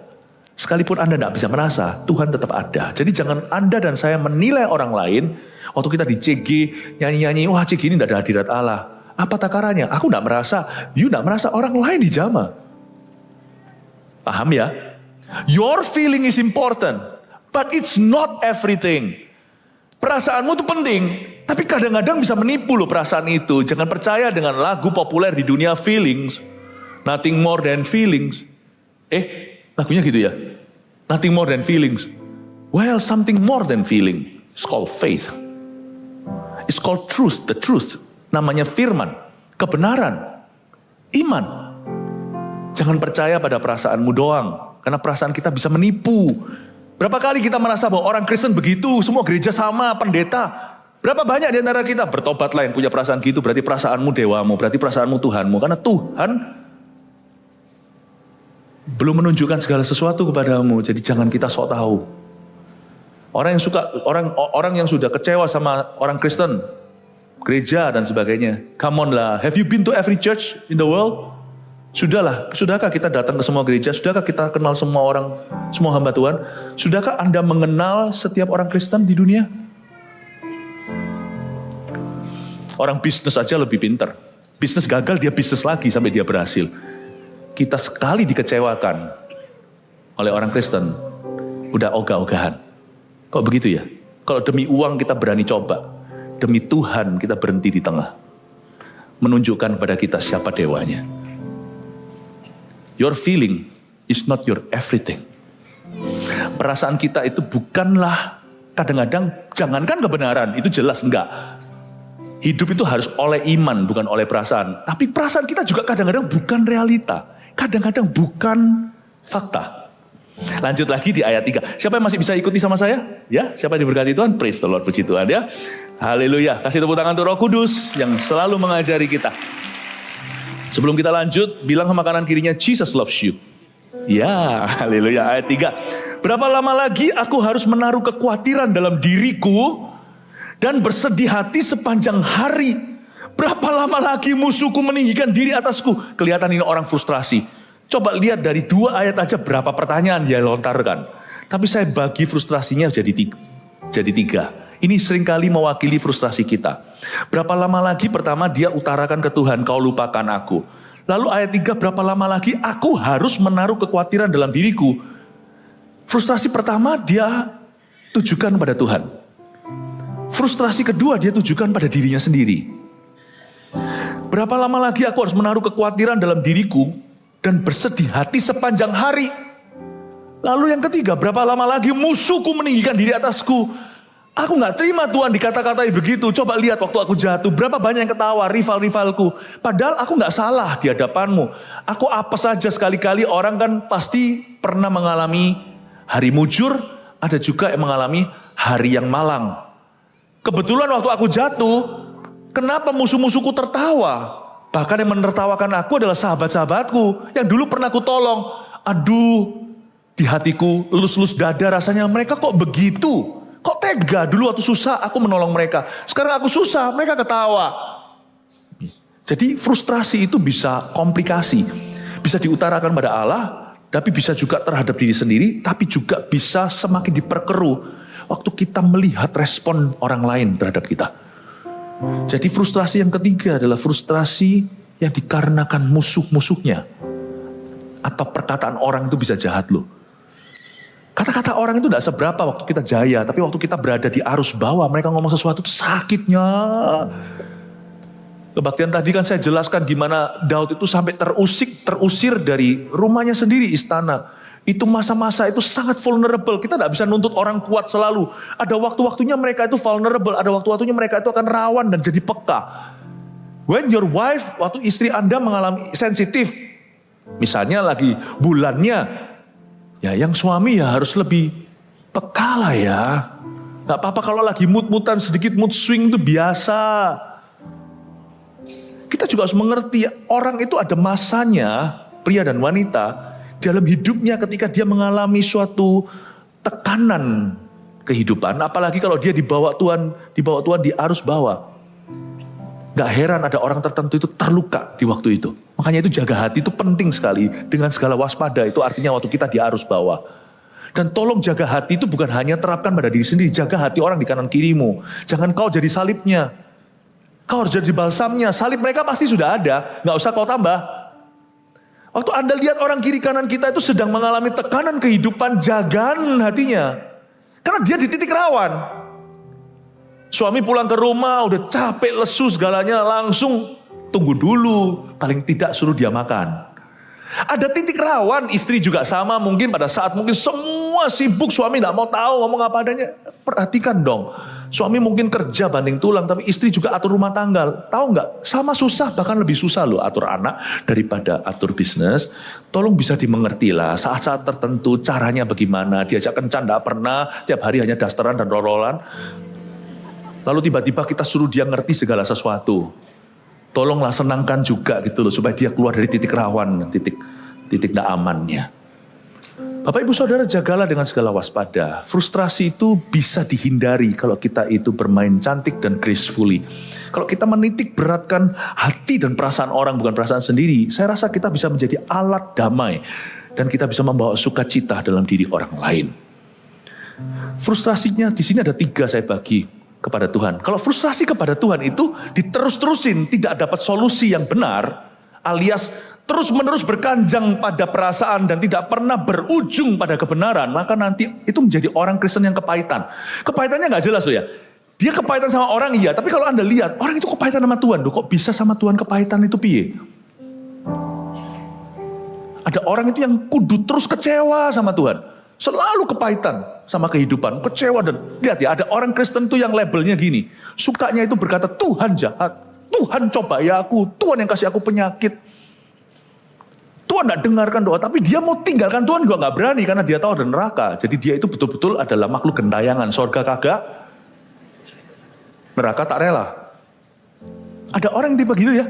Sekalipun Anda tidak bisa merasa, Tuhan tetap ada. Jadi jangan Anda dan saya menilai orang lain. Waktu kita di CG, nyanyi-nyanyi, wah CG ini tidak ada hadirat Allah. Apa takarannya? Aku tidak merasa, you tidak merasa, orang lain dijamah. Paham ya? Your feeling is important, but it's not everything. Perasaanmu itu penting, tapi kadang-kadang bisa menipu loh perasaan itu. Jangan percaya dengan lagu populer di dunia feelings. Nothing more than feelings. Lagunya gitu ya? Nothing more than feelings. Well, something more than feeling. It's called faith. It's called truth, the truth. Namanya firman, kebenaran, iman. Jangan percaya pada perasaanmu doang, karena perasaan kita bisa menipu. Berapa kali kita merasa bahwa orang Kristen begitu, semua gereja sama, pendeta. Berapa banyak di antara kita bertobatlah yang punya perasaan gitu, berarti perasaanmu dewamu, berarti perasaanmu Tuhanmu. Karena Tuhan belum menunjukkan segala sesuatu kepadamu, jadi jangan kita sok tahu. Orang yang sudah kecewa sama orang Kristen, gereja dan sebagainya. Come on lah, have you been to every church in the world? Sudahkah kita datang ke semua gereja? Sudahkah kita kenal semua orang, semua hamba Tuhan? Sudahkah Anda mengenal setiap orang Kristen di dunia? Orang bisnis aja lebih pintar. Bisnis gagal, dia bisnis lagi sampai dia berhasil. Kita sekali dikecewakan oleh orang Kristen, udah ogah-ogahan. Kok begitu ya? Kalau demi uang kita berani coba, demi Tuhan kita berhenti di tengah. Menunjukkan pada kita siapa dewanya. Your feeling is not your everything. Perasaan kita itu bukanlah, kadang-kadang jangankan kebenaran, itu jelas enggak. Hidup itu harus oleh iman, bukan oleh perasaan. Tapi perasaan kita juga kadang-kadang bukan realita. Kadang-kadang bukan fakta. Lanjut lagi di ayat 3. Siapa yang masih bisa ikuti sama saya? Ya, siapa yang diberkati Tuhan? Praise the Lord, puji Tuhan ya. Haleluya. Kasih tepuk tangan untuk Roh Kudus yang selalu mengajari kita. Sebelum kita lanjut, bilang sama kanan kirinya, Jesus loves you. Ya, haleluya. Ayat 3. Berapa lama lagi aku harus menaruh kekhawatiran dalam diriku dan bersedih hati sepanjang hari? Berapa lama lagi musuhku meninggikan diri atasku? Kelihatan ini orang frustrasi. Coba lihat dari 2 ayat aja berapa pertanyaan dia lontarkan. Tapi saya bagi frustrasinya jadi 3. Ini seringkali mewakili frustrasi kita. Berapa lama lagi, pertama dia utarakan ke Tuhan, kau lupakan aku. Lalu ayat 3, berapa lama lagi aku harus menaruh kekhawatiran dalam diriku. Frustrasi pertama dia tujukan pada Tuhan. Frustrasi kedua dia tujukan pada dirinya sendiri. Berapa lama lagi aku harus menaruh kekhawatiran dalam diriku dan bersedih hati sepanjang hari. Lalu yang ketiga, berapa lama lagi musuhku meninggikan diri atasku. Aku gak terima Tuhan dikata-katai begitu. Coba lihat waktu aku jatuh, berapa banyak yang ketawa, rival-rivalku. Padahal aku gak salah di hadapanmu. Aku apa saja, sekali-kali orang kan pasti pernah mengalami hari mujur, ada juga yang mengalami hari yang malang. Kebetulan waktu aku jatuh, kenapa musuh-musuhku tertawa? Bahkan yang menertawakan aku adalah sahabat-sahabatku yang dulu pernah aku tolong. Aduh, di hatiku elus-elus dada rasanya, mereka kok begitu? Kok tega, dulu waktu susah aku menolong mereka. Sekarang aku susah, mereka ketawa. Jadi frustrasi itu bisa komplikasi. Bisa diutarakan pada Allah, tapi bisa juga terhadap diri sendiri, tapi juga bisa semakin diperkeruh waktu kita melihat respon orang lain terhadap kita. Jadi frustrasi yang ketiga adalah frustrasi yang dikarenakan musuh-musuhnya. Atau perkataan orang itu bisa jahat loh. Kata-kata orang itu tidak seberapa waktu kita jaya, tapi waktu kita berada di arus bawah, mereka ngomong sesuatu itu sakitnya. Kebaktian tadi kan saya jelaskan gimana Daud itu sampai terusir dari rumahnya sendiri, istana. Itu masa-masa itu sangat vulnerable. Kita tidak bisa nuntut orang kuat selalu. Ada waktu-waktunya mereka itu vulnerable, ada waktu-waktunya mereka itu akan rawan dan jadi peka. When your wife, waktu istri Anda mengalami sensitif, misalnya lagi bulannya, ya yang suami ya harus lebih peka lah ya. Gak apa-apa kalau lagi mood-moodan sedikit, mood swing itu biasa. Kita juga harus mengerti orang itu ada masanya, pria dan wanita, dalam hidupnya ketika dia mengalami suatu tekanan kehidupan. Apalagi kalau dia dibawa Tuhan di arus bawah. Gak heran ada orang tertentu itu terluka di waktu itu. Makanya itu jaga hati itu penting sekali. Dengan segala waspada itu artinya waktu kita di arus bawah. Dan tolong jaga hati itu bukan hanya terapkan pada diri sendiri. Jaga hati orang di kanan kirimu. Jangan kau jadi salibnya. Kau harus jadi balsamnya. Salib mereka pasti sudah ada. Gak usah kau tambah. Waktu Anda lihat orang kiri kanan kita itu sedang mengalami tekanan kehidupan, jagaan hatinya. Karena dia di titik rawan. Suami pulang ke rumah udah capek, lesu segalanya, langsung tunggu dulu. Paling tidak suruh dia makan. Ada titik rawan, istri juga sama mungkin pada saat mungkin semua sibuk, suami gak mau tahu ngomong apa adanya. Perhatikan dong, suami mungkin kerja banting tulang, tapi istri juga atur rumah tangga. Tahu gak, sama susah, bahkan lebih susah loh atur anak daripada atur bisnis. Tolong bisa dimengerti lah, saat-saat tertentu caranya bagaimana, diajak kencan gak pernah, tiap hari hanya dasteran dan rololan. Lalu tiba-tiba kita suruh dia ngerti segala sesuatu. Tolonglah senangkan juga gitu loh, supaya dia keluar dari titik rawan, titik tidak amannya. Bapak Ibu Saudara, jagalah dengan segala waspada. Frustrasi itu bisa dihindari kalau kita itu bermain cantik dan gracefully. Kalau kita menitik beratkan hati dan perasaan orang, bukan perasaan sendiri, saya rasa kita bisa menjadi alat damai. Dan kita bisa membawa sukacita dalam diri orang lain. Frustrasinya di sini ada 3 saya bagi kepada Tuhan. Kalau frustrasi kepada Tuhan itu diterus-terusin, tidak dapat solusi yang benar, alias terus-menerus berkanjang pada perasaan dan tidak pernah berujung pada kebenaran, maka nanti itu menjadi orang Kristen yang kepahitan. Kepahitannya gak jelas loh ya. Dia kepahitan sama orang iya, tapi kalau Anda lihat, orang itu kepahitan sama Tuhan. Duh, kok bisa sama Tuhan kepahitan itu piye? Ada orang itu yang kudu terus kecewa sama Tuhan. Selalu kepahitan sama kehidupan, kecewa dan lihat ya, ada orang Kristen tuh yang labelnya gini, sukanya itu berkata Tuhan jahat, Tuhan cobai aku, Tuhan yang kasih aku penyakit, Tuhan gak dengarkan doa, tapi dia mau tinggalkan Tuhan juga gak berani karena dia tahu ada neraka. Jadi dia itu betul-betul adalah makhluk gentayangan, sorga kagak, neraka tak rela. Ada orang yang tipe gitu ya.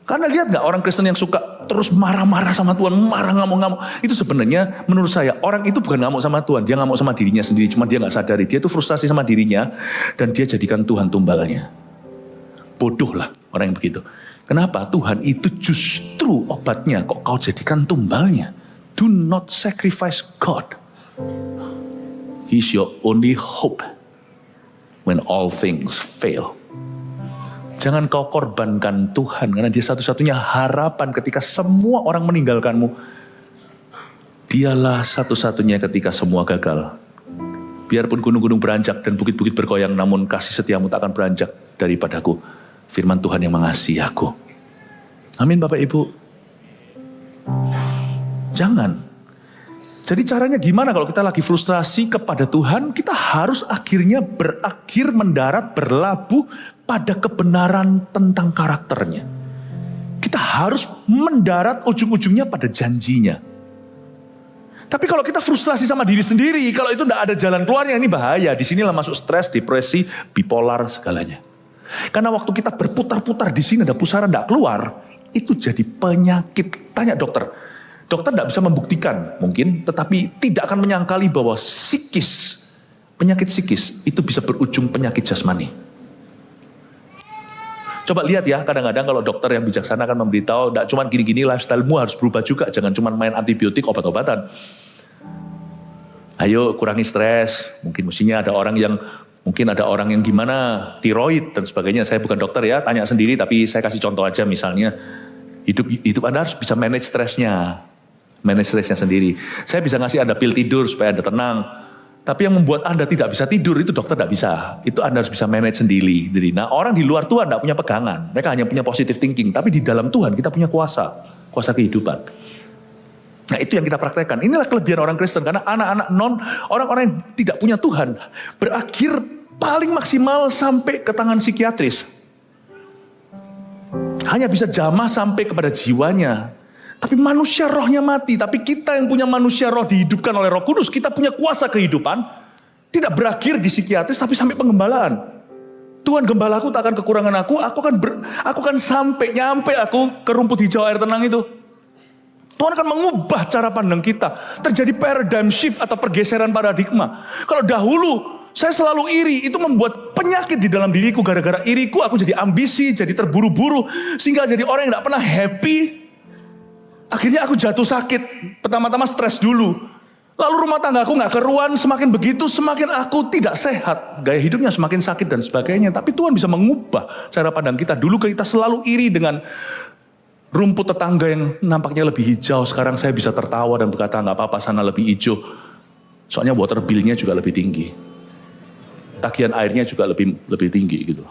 Karena lihat gak orang Kristen yang suka terus marah-marah sama Tuhan, marah ngamuk-ngamuk. Itu sebenarnya menurut saya orang itu bukan ngamuk sama Tuhan, dia ngamuk sama dirinya sendiri. Cuma dia gak sadari, dia itu frustasi sama dirinya dan dia jadikan Tuhan tumbalnya. Bodoh lah orang yang begitu. Kenapa? Tuhan itu justru obatnya, kok kau jadikan tumbalnya. Do not sacrifice God. He's your only hope when all things fail. Jangan kau korbankan Tuhan, karena dia satu-satunya harapan ketika semua orang meninggalkanmu. Dialah satu-satunya ketika semua gagal. Biarpun gunung-gunung beranjak dan bukit-bukit bergoyang, namun kasih setiamu tak akan beranjak daripadaku. Firman Tuhan yang mengasihi aku. Amin Bapak Ibu. Jangan. Jadi caranya gimana kalau kita lagi frustrasi kepada Tuhan, kita harus akhirnya berakhir mendarat, berlabuh pada kebenaran tentang karakternya. Kita harus mendarat ujung-ujungnya pada janjinya. Tapi kalau kita frustrasi sama diri sendiri, kalau itu tidak ada jalan keluarnya, ini bahaya. Di sinilah masuk stres, depresi, bipolar, segalanya. Karena waktu kita berputar-putar di sini ada pusaran tidak keluar, itu jadi penyakit. Tanya dokter. Dokter tidak bisa membuktikan mungkin, tetapi tidak akan menyangkali bahwa psikis, penyakit psikis itu bisa berujung penyakit jasmani. Coba lihat ya, kadang-kadang kalau dokter yang bijaksana akan memberitahu, tidak cuma gini-gini, lifestyle-mu harus berubah juga, jangan cuma main antibiotik, obat-obatan. Ayo kurangi stres, mungkin ada orang yang gimana, tiroid dan sebagainya. Saya bukan dokter ya, tanya sendiri, tapi saya kasih contoh aja misalnya, hidup Anda harus bisa manage stresnya sendiri. Saya bisa ngasih Anda pil tidur supaya Anda tenang. Tapi yang membuat Anda tidak bisa tidur itu dokter tidak bisa. Itu Anda harus bisa manage sendiri. Nah orang di luar Tuhan tidak punya pegangan. Mereka hanya punya positive thinking. Tapi di dalam Tuhan kita punya kuasa kehidupan. Nah itu yang kita praktekkan. Inilah kelebihan orang Kristen. Karena orang-orang yang tidak punya Tuhan berakhir paling maksimal sampai ke tangan psikiatris. Hanya bisa jamah sampai kepada jiwanya. Tapi manusia rohnya mati. Tapi kita yang punya manusia roh dihidupkan oleh Roh Kudus. Kita punya kuasa kehidupan. Tidak berakhir di psikiatris tapi sampai penggembalaan. Tuhan gembalaku tak akan kekurangan aku. Aku akan nyampe aku ke rumput hijau air tenang itu. Tuhan akan mengubah cara pandang kita. Terjadi paradigm shift atau pergeseran paradigma. Kalau dahulu saya selalu iri, itu membuat penyakit di dalam diriku. Gara-gara iriku aku jadi ambisi, jadi terburu-buru. Sehingga jadi orang yang tidak pernah happy. Akhirnya aku jatuh sakit. Pertama-tama stres dulu. Lalu rumah tanggaku gak keruan, semakin begitu semakin aku tidak sehat. Gaya hidupnya semakin sakit dan sebagainya. Tapi Tuhan bisa mengubah cara pandang kita. Dulu kita selalu iri dengan rumput tetangga yang nampaknya lebih hijau. Sekarang saya bisa tertawa dan berkata gak apa-apa sana lebih hijau. Soalnya water bill-nya juga lebih tinggi. Tagihan airnya juga lebih tinggi gitu.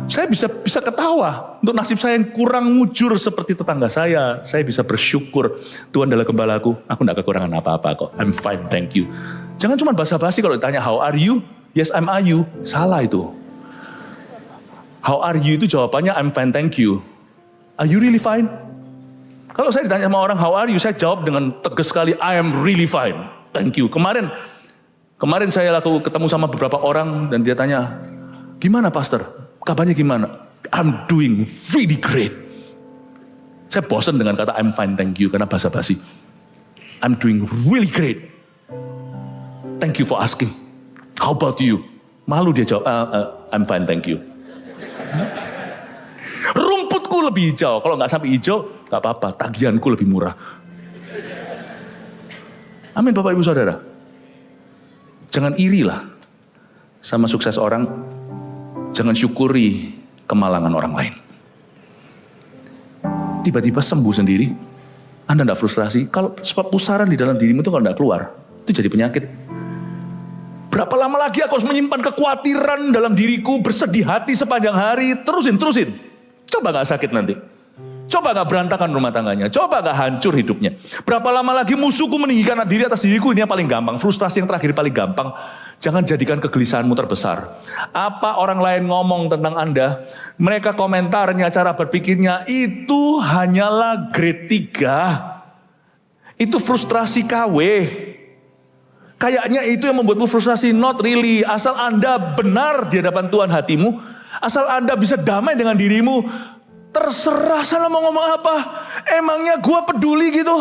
Saya bisa ketawa untuk nasib saya yang kurang mujur seperti tetangga saya. Saya bisa bersyukur Tuhan adalah gembalaku. Aku tidak kekurangan apa-apa kok. I'm fine, thank you. Jangan cuma basa-basi kalau ditanya how are you? Yes, I'm are you. Salah itu. How are you itu jawabannya I'm fine, thank you. Are you really fine? Kalau saya ditanya sama orang how are you, saya jawab dengan tegas sekali I am really fine, thank you. Kemarin saya ketemu sama beberapa orang dan dia tanya, gimana pastor? Kabarnya gimana? I'm doing really great. Saya bosan dengan kata I'm fine, thank you karena basa-basi. I'm doing really great. Thank you for asking. How about you? Malu dia jawab, I'm fine, thank you. Rumputku lebih hijau. Kalau nggak sampai hijau, nggak apa-apa. Tagihanku lebih murah. Amin, Bapak Ibu Saudara. Jangan irilah sama sukses orang. Jangan syukuri kemalangan orang lain. Tiba-tiba sembuh sendiri, Anda tidak frustrasi. Kalau sebab pusaran di dalam dirimu itu kalau tidak keluar, itu jadi penyakit. Berapa lama lagi aku harus menyimpan kekhawatiran dalam diriku, bersedih hati sepanjang hari, terusin. Coba gak sakit nanti. Coba gak berantakan rumah tangganya. Coba gak hancur hidupnya. Berapa lama lagi musuhku meninggikan diri atas diriku, ini yang paling gampang. Frustrasi yang terakhir paling gampang. Jangan jadikan kegelisahanmu terbesar. Apa orang lain ngomong tentang Anda, mereka komentarnya, cara berpikirnya, itu hanyalah grade 3. Itu frustrasi KW. Kayaknya itu yang membuatmu frustrasi, not really. Asal Anda benar di hadapan Tuhan hatimu, asal Anda bisa damai dengan dirimu, terserah sana mau ngomong apa. Emangnya gua peduli gitu?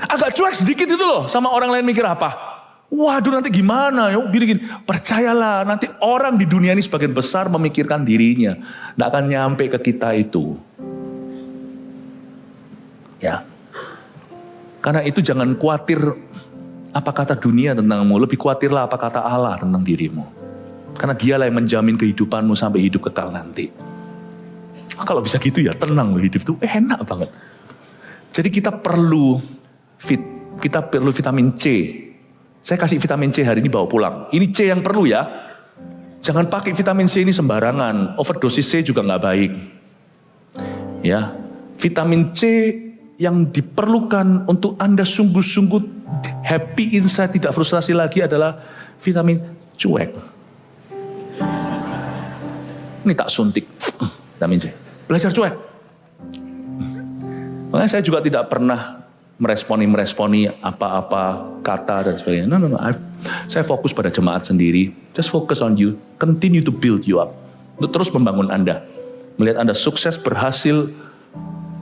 Agak cuek sedikit itu loh sama orang lain mikir apa. Waduh nanti gimana? Gini. Percayalah nanti orang di dunia ini sebagian besar memikirkan dirinya. Tidak akan nyampe ke kita itu. Ya. Karena itu jangan khawatir apa kata dunia tentangmu. Lebih khawatirlah apa kata Allah tentang dirimu. Karena dialah yang menjamin kehidupanmu sampai hidup kekal nanti. Kalau bisa gitu ya tenang loh hidup itu enak banget. Jadi kita perlu vitamin C. Saya kasih vitamin C hari ini bawa pulang. Ini C yang perlu ya. Jangan pakai vitamin C ini sembarangan. Overdosis C juga nggak baik. Ya, vitamin C yang diperlukan untuk Anda sungguh-sungguh happy inside, tidak frustrasi lagi adalah vitamin cuek. Ini tak suntik vitamin C. Belajar cuek. Makanya saya juga tidak pernah meresponi apa-apa kata dan sebagainya. No. Saya fokus pada jemaat sendiri. Just focus on you. Continue to build you up. Untuk terus membangun Anda. Melihat Anda sukses, berhasil.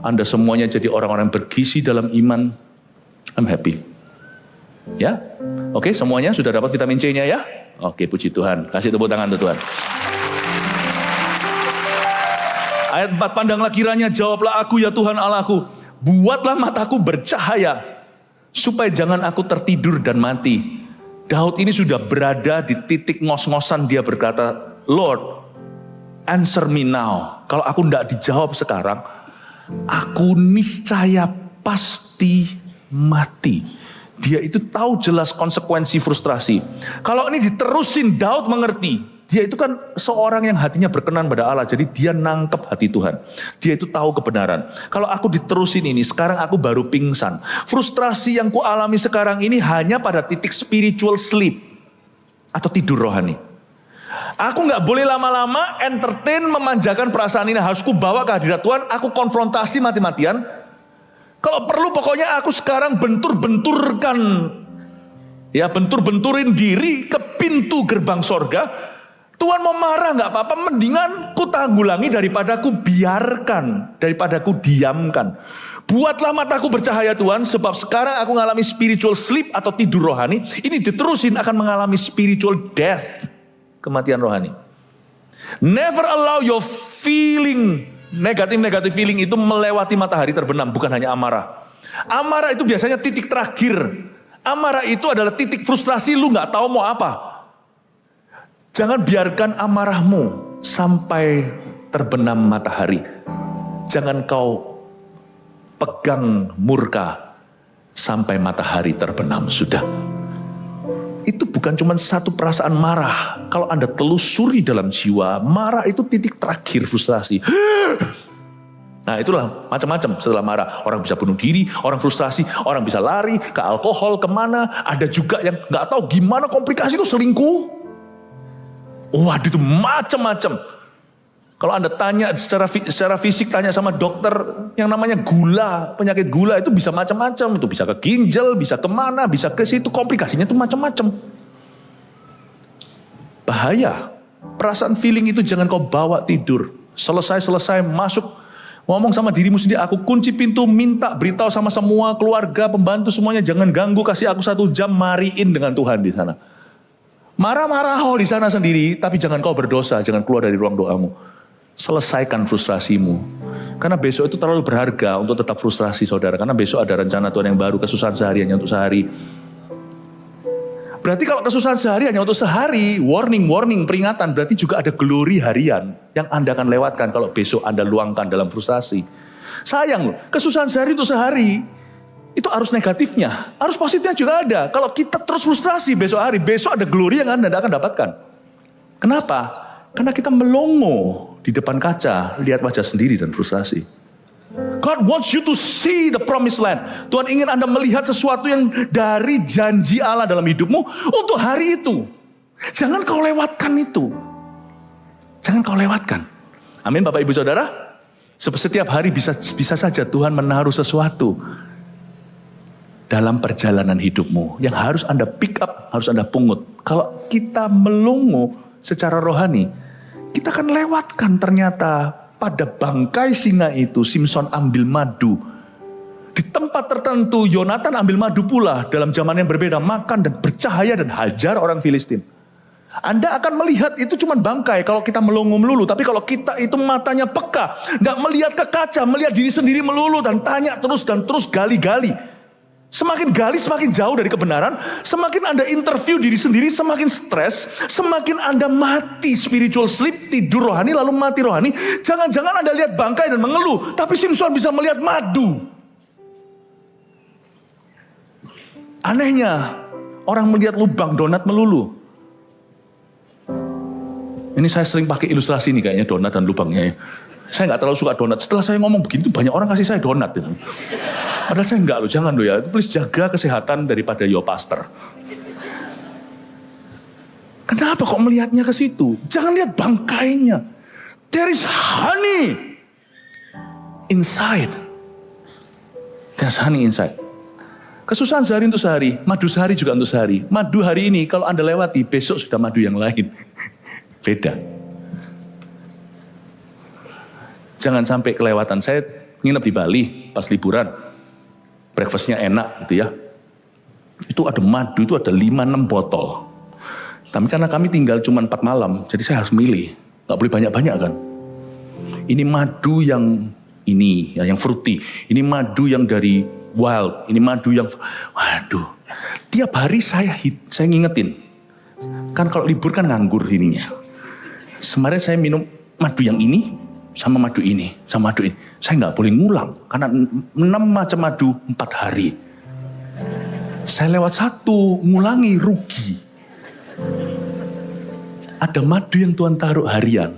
Anda semuanya jadi orang-orang bergizi dalam iman. I'm happy. Ya? Oke, semuanya sudah dapat vitamin C-nya ya? Oke, puji Tuhan. Kasih tepuk tangan untuk Tuhan. Ayat 4, pandanglah kiranya, jawablah aku ya Tuhan Allahku. Buatlah mataku bercahaya, supaya jangan aku tertidur dan mati. Daud ini sudah berada di titik ngos-ngosan, dia berkata, Lord, answer me now. Kalau aku tidak dijawab sekarang, aku niscaya pasti mati. Dia itu tahu jelas konsekuensi frustrasi. Kalau ini diterusin, Daud mengerti. Dia itu kan seorang yang hatinya berkenan pada Allah. Jadi dia nangkep hati Tuhan. Dia itu tahu kebenaran. Kalau aku diterusin ini, sekarang aku baru pingsan. Frustrasi yang ku alami sekarang ini hanya pada titik spiritual sleep. Atau tidur rohani. Aku gak boleh lama-lama entertain memanjakan perasaan ini. Harus ku bawa ke hadirat Tuhan. Aku konfrontasi mati-matian. Kalau perlu pokoknya aku sekarang bentur-benturin diri ke pintu gerbang sorga. Tuhan mau marah gak apa-apa, mendingan ku tanggulangi daripada ku biarkan, daripada ku diamkan. Buatlah mataku bercahaya Tuhan, sebab sekarang aku mengalami spiritual sleep atau tidur rohani. Ini diterusin akan mengalami spiritual death, kematian rohani. Never allow your feeling, negatif feeling itu melewati matahari terbenam, bukan hanya amarah. Amarah itu biasanya titik terakhir Amarah itu adalah titik frustrasi lu gak tahu mau apa. Jangan biarkan amarahmu sampai terbenam matahari. Jangan kau pegang murka sampai matahari terbenam. Sudah. Itu bukan cuma satu perasaan marah. Kalau Anda telusuri dalam jiwa, marah itu titik terakhir frustrasi. Nah itulah macam-macam setelah marah. Orang bisa bunuh diri, orang frustrasi, orang bisa lari ke alkohol, kemana. Ada juga yang gak tahu gimana komplikasi itu selingkuh. Waduh itu macam-macam. Kalau Anda tanya secara fisik, tanya sama dokter yang namanya gula, penyakit gula itu bisa macam-macam. Itu bisa ke ginjal, bisa kemana, bisa ke situ. Komplikasinya itu macam-macam. Bahaya. Perasaan feeling itu jangan kau bawa tidur. Selesai masuk. Ngomong sama dirimu sendiri, aku kunci pintu, minta beritahu sama semua keluarga, pembantu semuanya, jangan ganggu, kasih aku 1 jam, mariin dengan Tuhan di sana. Marah-marah di sana sendiri, tapi jangan kau berdosa, jangan keluar dari ruang doamu. Selesaikan frustrasimu. Karena besok itu terlalu berharga untuk tetap frustrasi saudara, karena besok ada rencana Tuhan yang baru, kesusahan sehari hanya untuk sehari. Berarti kalau kesusahan sehari hanya untuk sehari, warning, peringatan, berarti juga ada glory harian yang Anda akan lewatkan kalau besok Anda luangkan dalam frustrasi. Sayang loh, kesusahan sehari untuk sehari, itu arus negatifnya. Arus positifnya juga ada. Kalau kita terus frustrasi besok ada glory yang Anda akan dapatkan. Kenapa? Karena kita melongo di depan kaca, lihat wajah sendiri dan frustrasi. God wants you to see the promised land. Tuhan ingin Anda melihat sesuatu yang dari janji Allah dalam hidupmu untuk hari itu. Jangan kau lewatkan itu. Jangan kau lewatkan. Amin Bapak Ibu Saudara. Setiap hari bisa saja Tuhan menaruh sesuatu dalam perjalanan hidupmu yang harus Anda pick up, harus Anda pungut. Kalau kita melongo secara rohani, kita akan lewatkan ternyata. Pada bangkai singa itu, Simson ambil madu. Di tempat tertentu, Yonatan ambil madu pula. Dalam zaman yang berbeda, makan dan bercahaya dan hajar orang Filistin. Anda akan melihat itu cuma bangkai kalau kita melongo melulu. Tapi kalau kita itu matanya peka, nggak melihat ke kaca, melihat diri sendiri melulu dan tanya terus dan terus gali-gali. Semakin gali, semakin jauh dari kebenaran. Semakin Anda interview diri sendiri, semakin stres. Semakin Anda mati spiritual sleep, tidur rohani, lalu mati rohani. Jangan-jangan Anda lihat bangkai dan mengeluh. Tapi Simson bisa melihat madu. Anehnya, orang melihat lubang donat melulu. Ini saya sering pakai ilustrasi nih kayaknya donat dan lubangnya ya. Saya nggak terlalu suka donat. Setelah saya ngomong begini, banyak orang kasih saya donat. Ya. Padahal saya enggak loh, jangan loh ya. Please jaga kesehatan daripada your pastor. Kenapa kok melihatnya ke situ? Jangan lihat bangkainya. There is honey inside. There's honey inside. Kesusahan sehari untuk sehari, madu sehari juga untuk sehari. Madu hari ini kalau Anda lewati, besok sudah madu yang lain. Beda. Jangan sampai kelewatan. Saya nginep di Bali pas liburan. Breakfastnya enak gitu ya. Itu ada madu, itu ada 5-6 botol. Tapi karena kami tinggal cuma 4 malam, jadi saya harus milih. Gak boleh banyak-banyak kan. Ini madu yang ini, yang fruity. Ini madu yang dari wild. Ini madu yang, waduh. Tiap hari saya ngingetin. Kan kalau libur kan nganggur ininya. Kemarin saya minum madu yang ini, sama madu ini, sama madu ini. Saya nggak boleh ngulang, karena 6 macam madu 4 hari. Saya lewat 1, ngulangi, rugi. Ada madu yang Tuhan taruh harian.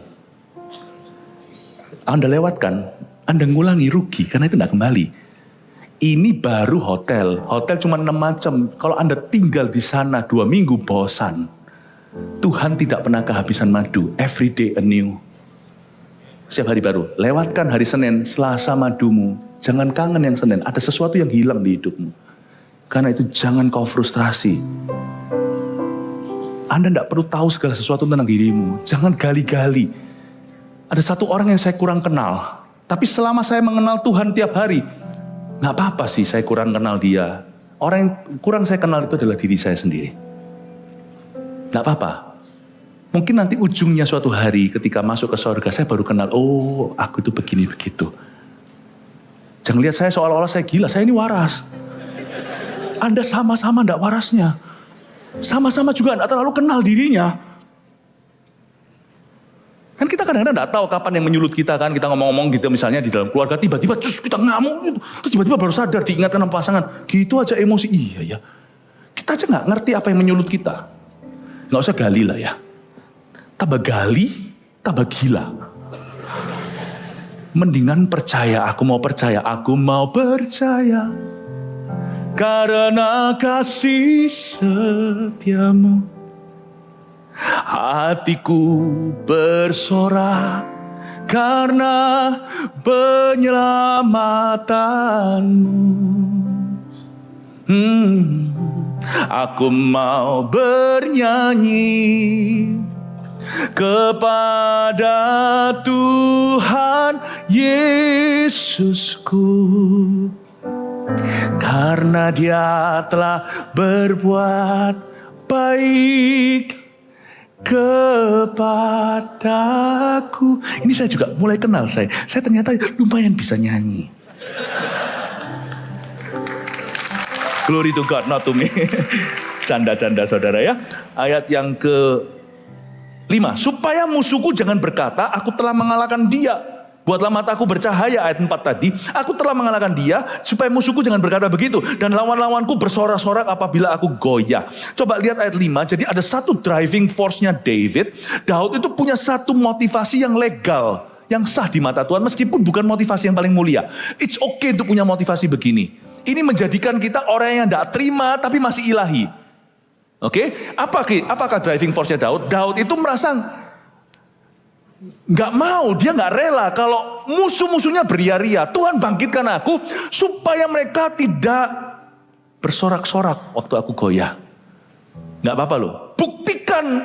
Anda lewatkan, Anda ngulangi, rugi, karena itu nggak kembali. Ini baru hotel. Hotel cuma 6 macam. Kalau Anda tinggal di sana 2 minggu, bosan. Tuhan tidak pernah kehabisan madu. Every day anew. Setiap hari baru. Lewatkan hari Senin, Selasa madumu. Jangan kangen yang Senin. Ada sesuatu yang hilang di hidupmu. Karena itu jangan kau frustrasi. Anda tidak perlu tahu segala sesuatu tentang dirimu. Jangan gali-gali. Ada satu orang yang saya kurang kenal. Tapi selama saya mengenal Tuhan tiap hari, gak apa-apa sih saya kurang kenal dia. Orang yang kurang saya kenal itu adalah diri saya sendiri. Gak apa-apa. Mungkin nanti ujungnya suatu hari ketika masuk ke surga saya baru kenal, oh aku itu begini begitu. Jangan lihat saya seolah-olah saya gila, saya ini waras. Anda sama-sama tidak warasnya. Sama-sama juga tidak terlalu kenal dirinya. Kan kita kadang-kadang tidak tahu kapan yang menyulut kita kan. Kita ngomong-ngomong gitu misalnya di dalam keluarga. Tiba-tiba terus kita ngamuk gitu. Terus tiba-tiba baru sadar diingatkan sama pasangan. Gitu aja emosi. Iya ya. Kita aja nggak ngerti apa yang menyulut kita. Nggak usah gali lah ya. Tambah gali, tambah gila. Mendingan percaya. Aku mau percaya. Aku mau percaya. Karena kasih setiamu. Hatiku bersorak karena penyelamatanmu. Aku mau bernyanyi kepada Tuhan Yesusku, karena Dia telah berbuat baik kepadaku. Ini saya juga mulai kenal saya ternyata lumayan bisa nyanyi. Glory to God, not to me. Canda-canda saudara ya. Ayat yang ke-5. Supaya musuhku jangan berkata, aku telah mengalahkan dia. Buatlah mataku bercahaya, ayat 4 tadi. Aku telah mengalahkan dia, supaya musuhku jangan berkata begitu. Dan lawan-lawanku bersorak-sorak apabila aku goyah. Coba lihat ayat 5. Jadi ada satu driving force-nya David. Daud itu punya satu motivasi yang legal, yang sah di mata Tuhan, meskipun bukan motivasi yang paling mulia. It's okay untuk punya motivasi begini. Ini menjadikan kita orang yang tidak terima, tapi masih ilahi. Oke? Apakah driving force-nya Daud? Daud itu merasa nggak mau, dia nggak rela kalau musuh-musuhnya beria-ria. Tuhan bangkitkan aku supaya mereka tidak bersorak-sorak waktu aku goyah. Nggak apa-apa loh. Buktikan,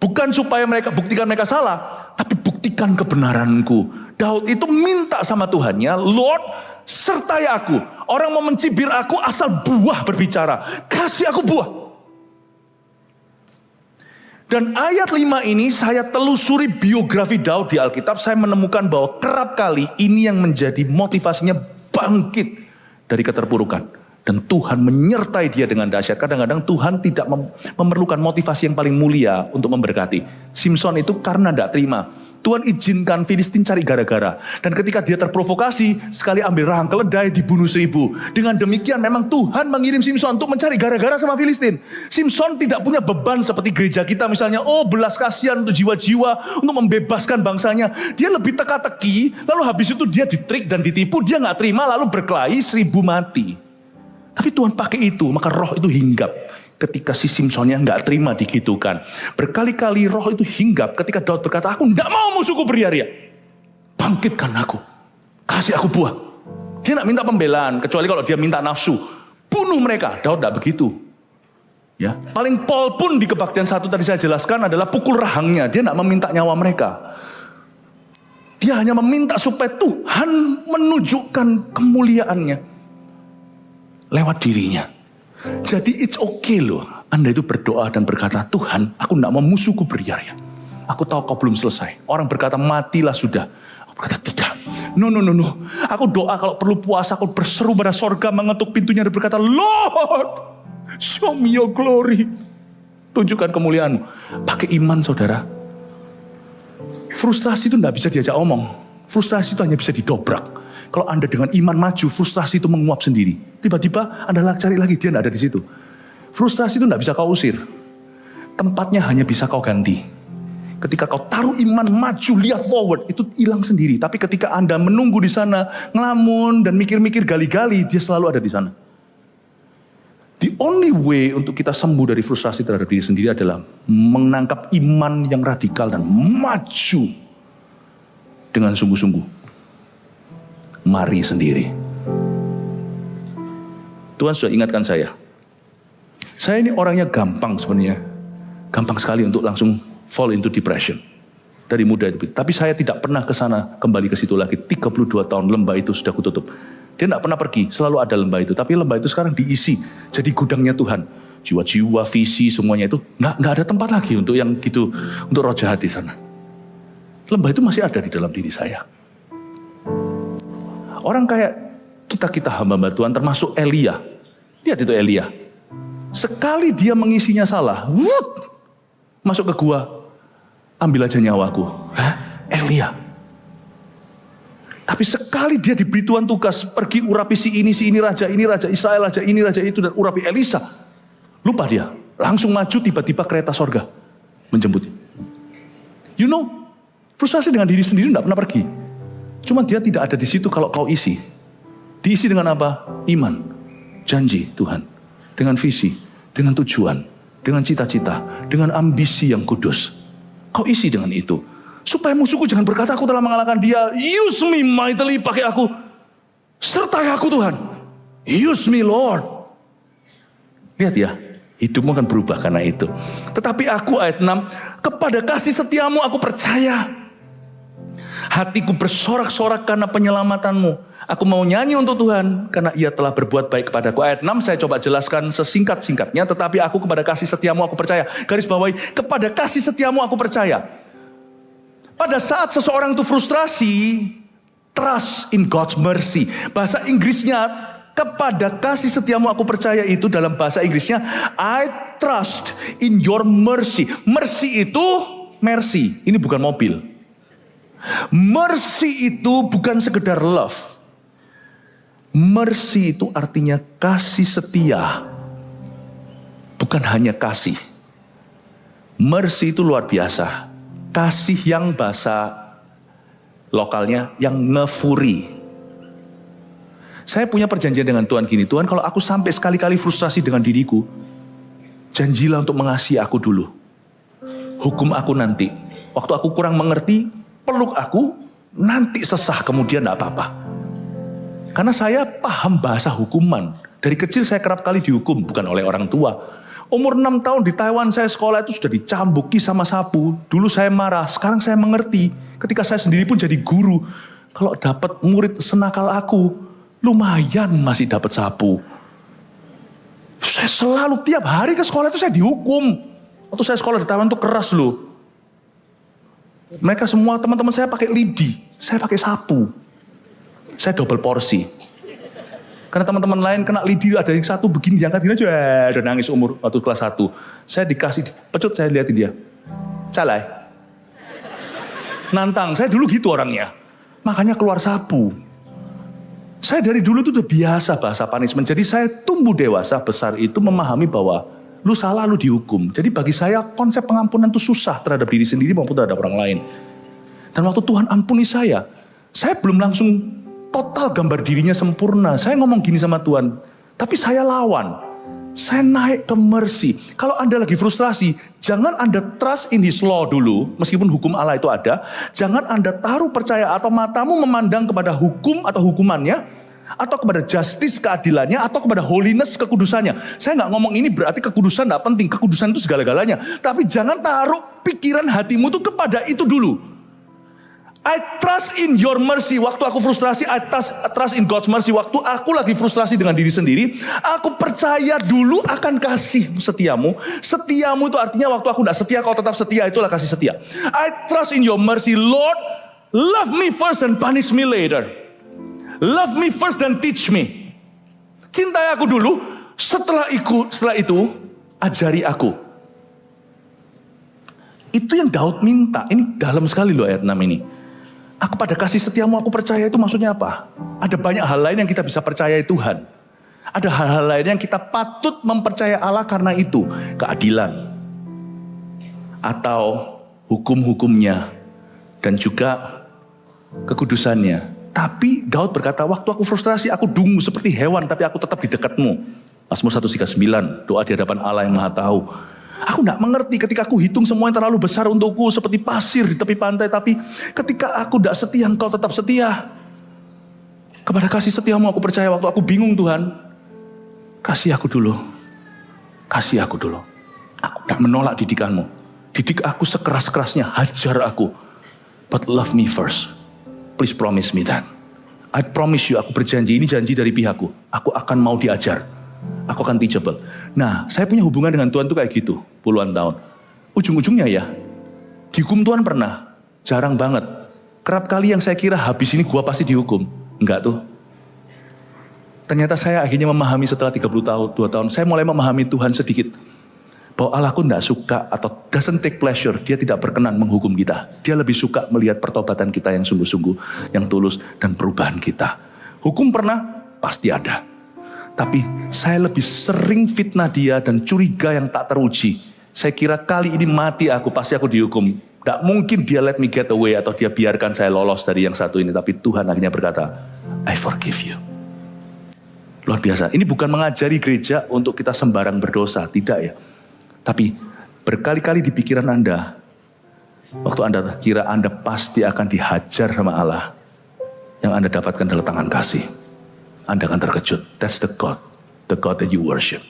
bukan supaya buktikan mereka salah, tapi buktikan kebenaranku. Daud itu minta sama Tuhannya, Lord, sertai aku. Orang mau mencibir aku asal buah berbicara. Kasih aku buah. Dan ayat 5 ini saya telusuri biografi Daud di Alkitab. Saya menemukan bahwa kerap kali ini yang menjadi motivasinya bangkit dari keterpurukan. Dan Tuhan menyertai dia dengan dahsyat. Kadang-kadang Tuhan tidak memerlukan motivasi yang paling mulia untuk memberkati. Simson itu karena tidak terima. Tuhan izinkan Filistin cari gara-gara. Dan ketika dia terprovokasi, sekali ambil rahang keledai, dibunuh 1000. Dengan demikian memang Tuhan mengirim Simson untuk mencari gara-gara sama Filistin. Simson tidak punya beban seperti gereja kita misalnya, belas kasihan untuk jiwa-jiwa, untuk membebaskan bangsanya. Dia lebih teka-teki, lalu habis itu dia ditrik dan ditipu, dia gak terima, lalu berkelahi 1000 mati. Tapi Tuhan pakai itu, maka roh itu hinggap. Ketika si Simsonnya nggak terima digitukan. Berkali-kali roh itu hinggap ketika Daud berkata, aku nggak mau musuhku beria-ria. Bangkitkan aku. Kasih aku buah. Dia nggak minta pembelaan. Kecuali kalau dia minta nafsu. Bunuh mereka. Daud nggak begitu. Ya, paling pol pun di kebaktian 1 tadi saya jelaskan adalah pukul rahangnya. Dia nggak meminta nyawa mereka. Dia hanya meminta supaya Tuhan menunjukkan kemuliaannya lewat dirinya. Jadi it's okay loh. Anda itu berdoa dan berkata, Tuhan, aku tidak mau musuhku beria-ria. Aku tahu kau belum selesai. Orang berkata, matilah sudah. Aku berkata, tidak. No. Aku doa kalau perlu puasa, aku berseru pada sorga, mengetuk pintunya dan berkata, Lord, show me your glory. Tunjukkan kemuliaanmu. Pakai iman saudara. Frustrasi itu tidak bisa diajak omong. Frustrasi itu hanya bisa didobrak. Kalau Anda dengan iman maju, frustrasi itu menguap sendiri. Tiba-tiba Anda cari lagi, dia tidak ada di situ. Frustrasi itu tidak bisa kau usir. Tempatnya hanya bisa kau ganti. Ketika kau taruh iman maju, lihat forward, itu hilang sendiri. Tapi ketika Anda menunggu di sana, ngelamun dan mikir-mikir gali-gali, dia selalu ada di sana. The only way untuk kita sembuh dari frustrasi terhadap diri sendiri adalah menangkap iman yang radikal dan maju dengan sungguh-sungguh. Mari sendiri. Tuhan sudah ingatkan saya. Saya ini orangnya gampang sebenarnya. Gampang sekali untuk langsung fall into depression. Dari muda itu. Tapi saya tidak pernah ke sana, kembali ke situ lagi. 32 tahun lembah itu sudah kututup. Dia tidak pernah pergi, selalu ada lembah itu. Tapi lembah itu sekarang diisi. Jadi gudangnya Tuhan. Jiwa-jiwa, visi, semuanya itu. Nggak ada tempat lagi untuk yang gitu. Untuk roh jahat di sana. Lembah itu masih ada di dalam diri saya. Orang kayak kita hamba-hamba Tuhan termasuk Elia. Lihat itu Elia. Sekali dia mengisinya salah, masuk ke gua, ambil aja nyawaku. Hah? Elia. Tapi sekali dia diberi Tuhan tugas, pergi urapi si ini raja Israel, raja ini, raja itu, dan urapi Elisa. Lupa dia, langsung maju, tiba-tiba kereta sorga menjemputnya. You know, frustrasi dengan diri sendiri tidak pernah pergi. Cuma dia tidak ada di situ kalau kau isi. Diisi dengan apa? Iman, janji Tuhan, dengan visi, dengan tujuan, dengan cita-cita, dengan ambisi yang kudus. Kau isi dengan itu. Supaya musuhku jangan berkata aku telah mengalahkan dia. Use me mightily, pakai aku. Sertai aku Tuhan. Use me Lord. Lihat ya, hidupmu akan berubah karena itu. Tetapi aku, ayat 6, kepada kasih setiamu aku percaya. Hatiku bersorak-sorak karena penyelamatanmu. Aku mau nyanyi untuk Tuhan karena ia telah berbuat baik kepadaku. Ayat 6 saya coba jelaskan sesingkat-singkatnya. Tetapi aku kepada kasih setiamu aku percaya. Garis bawahi, kepada kasih setiamu aku percaya. Pada saat seseorang itu frustrasi, trust in God's mercy. Bahasa Inggrisnya, kepada kasih setiamu aku percaya, itu dalam bahasa Inggrisnya, I trust in your mercy. Mercy itu mercy, ini bukan mobil. Mercy itu bukan sekedar love. Mercy itu artinya kasih setia. Bukan hanya kasih. Mercy itu luar biasa. Kasih yang bahasa lokalnya, yang ngefuri. Saya punya perjanjian dengan Tuhan gini, Tuhan kalau aku sampai sekali-kali frustrasi dengan diriku, janjilah untuk mengasihi aku dulu. Hukum aku nanti. Waktu aku kurang mengerti, peluk aku, nanti sesah kemudian tidak apa-apa. Karena saya paham bahasa hukuman. Dari kecil saya kerap kali dihukum, bukan oleh orang tua. Umur 6 tahun di Taiwan saya sekolah itu sudah dicambuki sama sapu. Dulu saya marah, sekarang saya mengerti. Ketika saya sendiri pun jadi guru. Kalau dapat murid senakal aku, lumayan masih dapat sapu. Saya selalu tiap hari ke sekolah itu saya dihukum. Waktu saya sekolah di Taiwan itu keras loh. Mereka semua teman-teman saya pakai lidi, saya pakai sapu. Saya double porsi. Karena teman-teman lain kena lidi, ada yang satu begini diangkatin aja, udah nangis umur waktu kelas 1. Saya dikasih pecut, saya liatin dia. Calai. Nantang, saya dulu gitu orangnya. Makanya keluar sapu. Saya dari dulu itu udah biasa bahasa punishment. Jadi saya tumbuh dewasa besar itu memahami bahwa lu salah, lu dihukum. Jadi bagi saya konsep pengampunan itu susah terhadap diri sendiri maupun terhadap orang lain. Dan waktu Tuhan ampuni saya belum langsung total gambar dirinya sempurna. Saya ngomong gini sama Tuhan, tapi saya lawan. Saya naik ke mercy. Kalau Anda lagi frustrasi, jangan Anda trust in His law dulu, meskipun hukum Allah itu ada. Jangan Anda taruh percaya atau matamu memandang kepada hukum atau hukumannya, atau kepada justice keadilannya, atau kepada holiness kekudusannya. Saya nggak ngomong ini berarti kekudusan nggak penting. Kekudusan itu segala-galanya. Tapi jangan taruh pikiran hatimu itu kepada itu dulu. I trust in your mercy. Waktu aku frustrasi, I trust in God's mercy. Waktu aku lagi frustrasi dengan diri sendiri, aku percaya dulu akan kasih setiamu. Setiamu itu artinya waktu aku tidak setia, kau tetap setia, itulah kasih setia. I trust in your mercy, Lord. Love me first and punish me later. Love me first and teach me. Cintai aku dulu, setelah itu ajari aku. Itu yang Daud minta. Ini dalam sekali loh ayat 6 ini. Aku pada kasih setiamu aku percaya, itu maksudnya apa? Ada banyak hal lain yang kita bisa percayai Tuhan. Ada hal-hal lain yang kita patut mempercayai Allah karena itu. Keadilan. Atau hukum-hukumnya. Dan juga kekudusannya. Tapi Daud berkata, waktu aku frustrasi, aku dungu seperti hewan, tapi aku tetap di dekatmu. Mazmur 139, doa di hadapan Allah yang Maha Tahu. Aku tidak mengerti ketika aku hitung semua yang terlalu besar untukku seperti pasir di tepi pantai. Tapi ketika aku tidak setia, engkau tetap setia. Kepada kasih setiamu aku percaya. Waktu aku bingung Tuhan, kasih aku dulu. Kasih aku dulu. Aku tidak menolak didikanmu. Didik aku sekeras-kerasnya, hajar aku. But love me first. Please promise me that. I promise you, aku berjanji, ini janji dari pihakku. Aku akan mau diajar. Aku akan teachable. Nah, saya punya hubungan dengan Tuhan tuh kayak gitu, puluhan tahun. Ujung-ujungnya ya, dihukum Tuhan pernah, jarang banget. Kerap kali yang saya kira habis ini gua pasti dihukum. Enggak tuh. Ternyata saya akhirnya memahami setelah 2 tahun, saya mulai memahami Tuhan sedikit. Bahwa Allahku tidak suka atau doesn't take pleasure, dia tidak berkenan menghukum kita. Dia lebih suka melihat pertobatan kita yang sungguh-sungguh, yang tulus, dan perubahan kita. Hukum pernah? Pasti ada. Tapi saya lebih sering fitnah dia dan curiga yang tak teruji. Saya kira kali ini mati aku, pasti aku dihukum. Tidak mungkin dia let me get away atau dia biarkan saya lolos dari yang satu ini. Tapi Tuhan akhirnya berkata, I forgive you. Luar biasa. Ini bukan mengajari gereja untuk kita sembarang berdosa, tidak ya. Tapi berkali-kali di pikiran Anda, waktu Anda kira Anda pasti akan dihajar sama Allah, yang Anda dapatkan adalah tangan kasih. Anda akan terkejut. That's the God that you worship.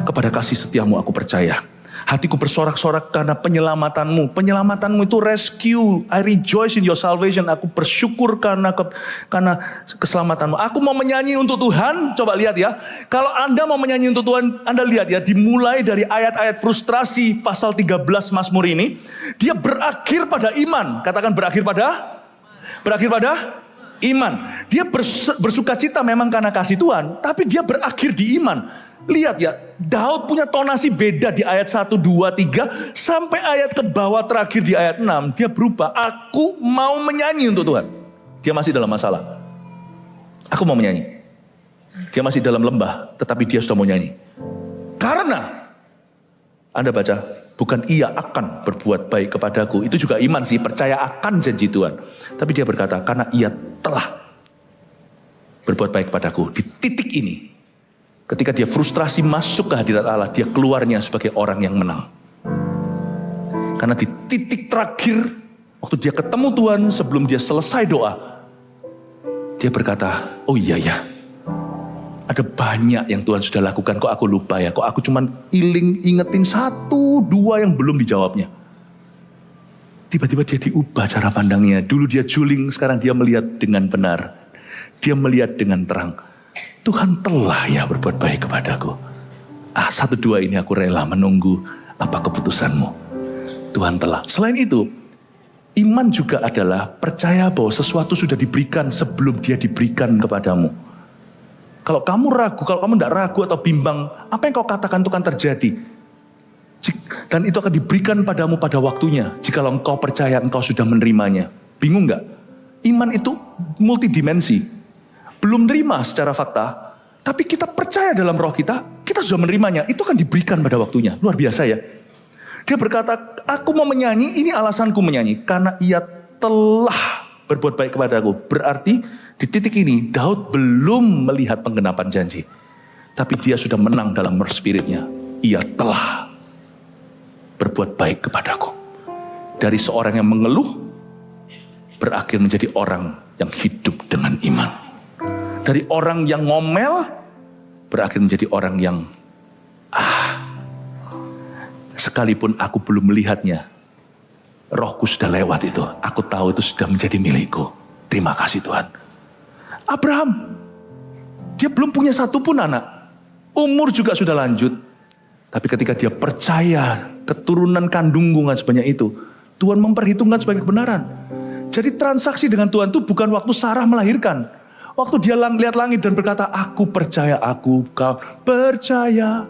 Kepada kasih setiamu aku percaya. Hatiku bersorak-sorak karena penyelamatanmu. Penyelamatanmu itu rescue. I rejoice in your salvation. Aku bersyukur karena keselamatanmu. Aku mau menyanyi untuk Tuhan. Coba lihat ya. Kalau Anda mau menyanyi untuk Tuhan, Anda lihat ya. Dimulai dari ayat-ayat frustrasi pasal 13 Mazmur ini. Dia berakhir pada iman. Katakan berakhir pada iman. Dia bersuka cita memang karena kasih Tuhan. Tapi dia berakhir di iman. Lihat ya, Daud punya tonasi beda di ayat 1, 2, 3, sampai ayat ke bawah terakhir di ayat 6. Dia berubah, aku mau menyanyi untuk Tuhan. Dia masih dalam masalah. Aku mau menyanyi. Dia masih dalam lembah, tetapi dia sudah mau nyanyi. Karena, Anda baca, bukan ia akan berbuat baik kepadaku. Itu juga iman sih, percaya akan janji Tuhan. Tapi dia berkata, karena ia telah berbuat baik kepadaku. Di titik ini, ketika dia frustrasi masuk ke hadirat Allah, dia keluarnya sebagai orang yang menang. Karena di titik terakhir, waktu dia ketemu Tuhan sebelum dia selesai doa, dia berkata, oh iya ya, ada banyak yang Tuhan sudah lakukan, kok aku lupa ya, kok aku cuman ingetin 1, 2 yang belum dijawabnya. Tiba-tiba dia diubah cara pandangnya. Dulu dia juling, sekarang dia melihat dengan benar. Dia melihat dengan terang. Tuhan telah ya berbuat baik kepadaku. 1, 2 ini aku rela menunggu apa keputusanmu. Tuhan telah. Selain itu, iman juga adalah percaya bahwa sesuatu sudah diberikan sebelum dia diberikan kepadamu. Kalau kamu ragu, kalau kamu tidak ragu atau bimbang, apa yang kau katakan itu akan terjadi. Dan itu akan diberikan padamu pada waktunya. Jikalau engkau percaya engkau sudah menerimanya. Bingung gak? Iman itu multidimensi. Belum terima secara fakta, tapi kita percaya dalam roh kita sudah menerimanya. Itu akan diberikan pada waktunya. Luar biasa ya. Dia berkata, aku mau menyanyi, ini alasanku menyanyi. Karena ia telah berbuat baik kepadaku. Berarti di titik ini, Daud belum melihat penggenapan janji. Tapi dia sudah menang dalam spiritnya. Ia telah berbuat baik kepadaku. Dari seorang yang mengeluh, berakhir menjadi orang yang hidup dengan iman. Dari orang yang ngomel, berakhir menjadi orang yang, sekalipun aku belum melihatnya, rohku sudah lewat itu. Aku tahu itu sudah menjadi milikku. Terima kasih Tuhan. Abraham, dia belum punya satu pun anak. Umur juga sudah lanjut. Tapi ketika dia percaya keturunan kandungnya sebanyak itu, Tuhan memperhitungkan sebagai kebenaran. Jadi transaksi dengan Tuhan itu bukan waktu Sarah melahirkan. Waktu dia lihat langit dan berkata, aku percaya, kau percaya.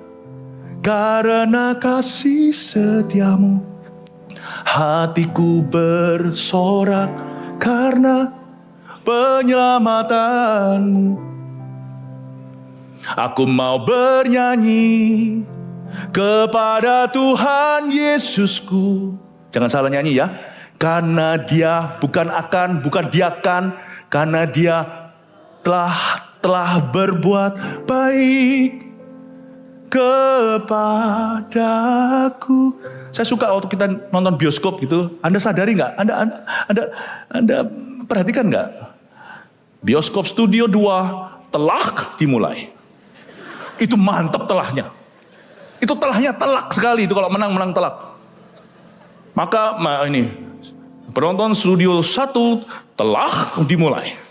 Karena kasih setiamu, hatiku bersorak karena penyelamatanmu. Aku mau bernyanyi kepada Tuhan Yesusku. Jangan salah nyanyi ya. Karena dia, bukan akan, bukan dia akan. Karena dia telah berbuat baik kepadaku. Saya suka waktu kita nonton bioskop gitu. Anda sadari nggak? Anda perhatikan nggak? Bioskop Studio 2 telah dimulai. Itu mantap telahnya. Itu telahnya telak sekali itu kalau menang telak. Maka ini penonton Studio 1 telah dimulai.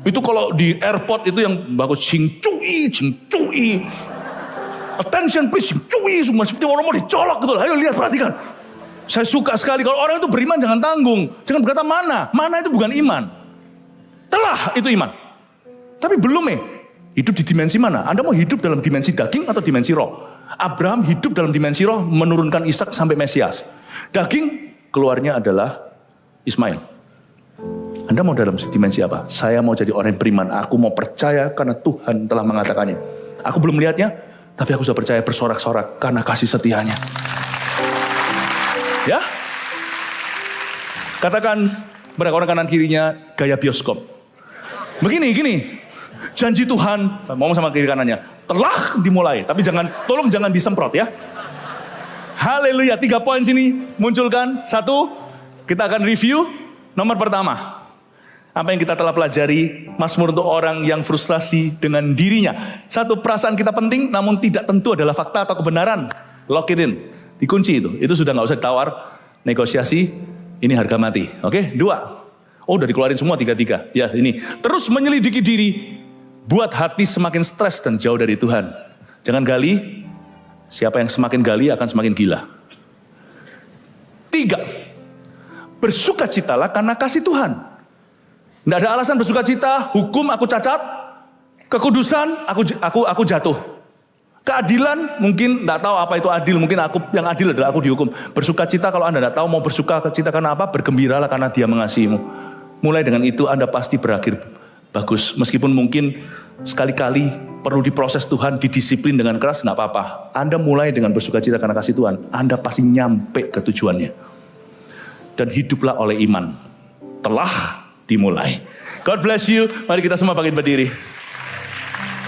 Itu kalau di airport itu yang bagus cing cui. Attention please, cing cui semua seperti orang mau dicolok gitu. Ayo lihat, perhatikan. Saya suka sekali kalau orang itu beriman jangan tanggung. Jangan berkata mana itu bukan iman. Telah itu iman. Tapi belum hidup di dimensi mana? Anda mau hidup dalam dimensi daging atau dimensi roh? Abraham hidup dalam dimensi roh, menurunkan Ishak sampai Mesias. Daging keluarnya adalah Ismail. Anda mau dalam dimensi apa? Saya mau jadi orang yang beriman. Aku mau percaya karena Tuhan telah mengatakannya. Aku belum melihatnya, tapi aku sudah percaya bersorak-sorak karena kasih setianya. Ya? Katakan pada orang kanan kirinya, gaya bioskop. Begini. Janji Tuhan, ngomong sama kiri kanannya, telah dimulai. Tapi tolong jangan disemprot ya. Haleluya, 3 poin sini munculkan. 1, kita akan review. Nomor pertama, apa yang kita telah pelajari, Mazmur untuk orang yang frustrasi dengan dirinya. 1, perasaan kita penting, namun tidak tentu adalah fakta atau kebenaran. Lock it in, dikunci itu. Itu sudah gak usah ditawar, negosiasi, ini harga mati. Oke, 2. Udah dikeluarin semua 3. Ya ini, terus menyelidiki diri, buat hati semakin stres dan jauh dari Tuhan. Jangan gali, siapa yang semakin gali akan semakin gila. 3, bersukacitalah karena kasih Tuhan. Tidak ada alasan bersukacita, hukum aku cacat, kekudusan aku jatuh. Keadilan mungkin tidak tahu apa itu adil, mungkin yang adil adalah aku dihukum. Bersukacita kalau Anda tidak tahu mau bersukacita karena apa, bergembiralah karena Dia mengasihimu. Mulai dengan itu Anda pasti berakhir bagus. Meskipun mungkin sekali-kali perlu diproses Tuhan, didisiplin dengan keras, tidak apa-apa. Anda mulai dengan bersukacita karena kasih Tuhan, Anda pasti nyampe ke tujuannya. Dan hiduplah oleh iman. Telah dimulai. God bless you. Mari kita semua bangkit berdiri.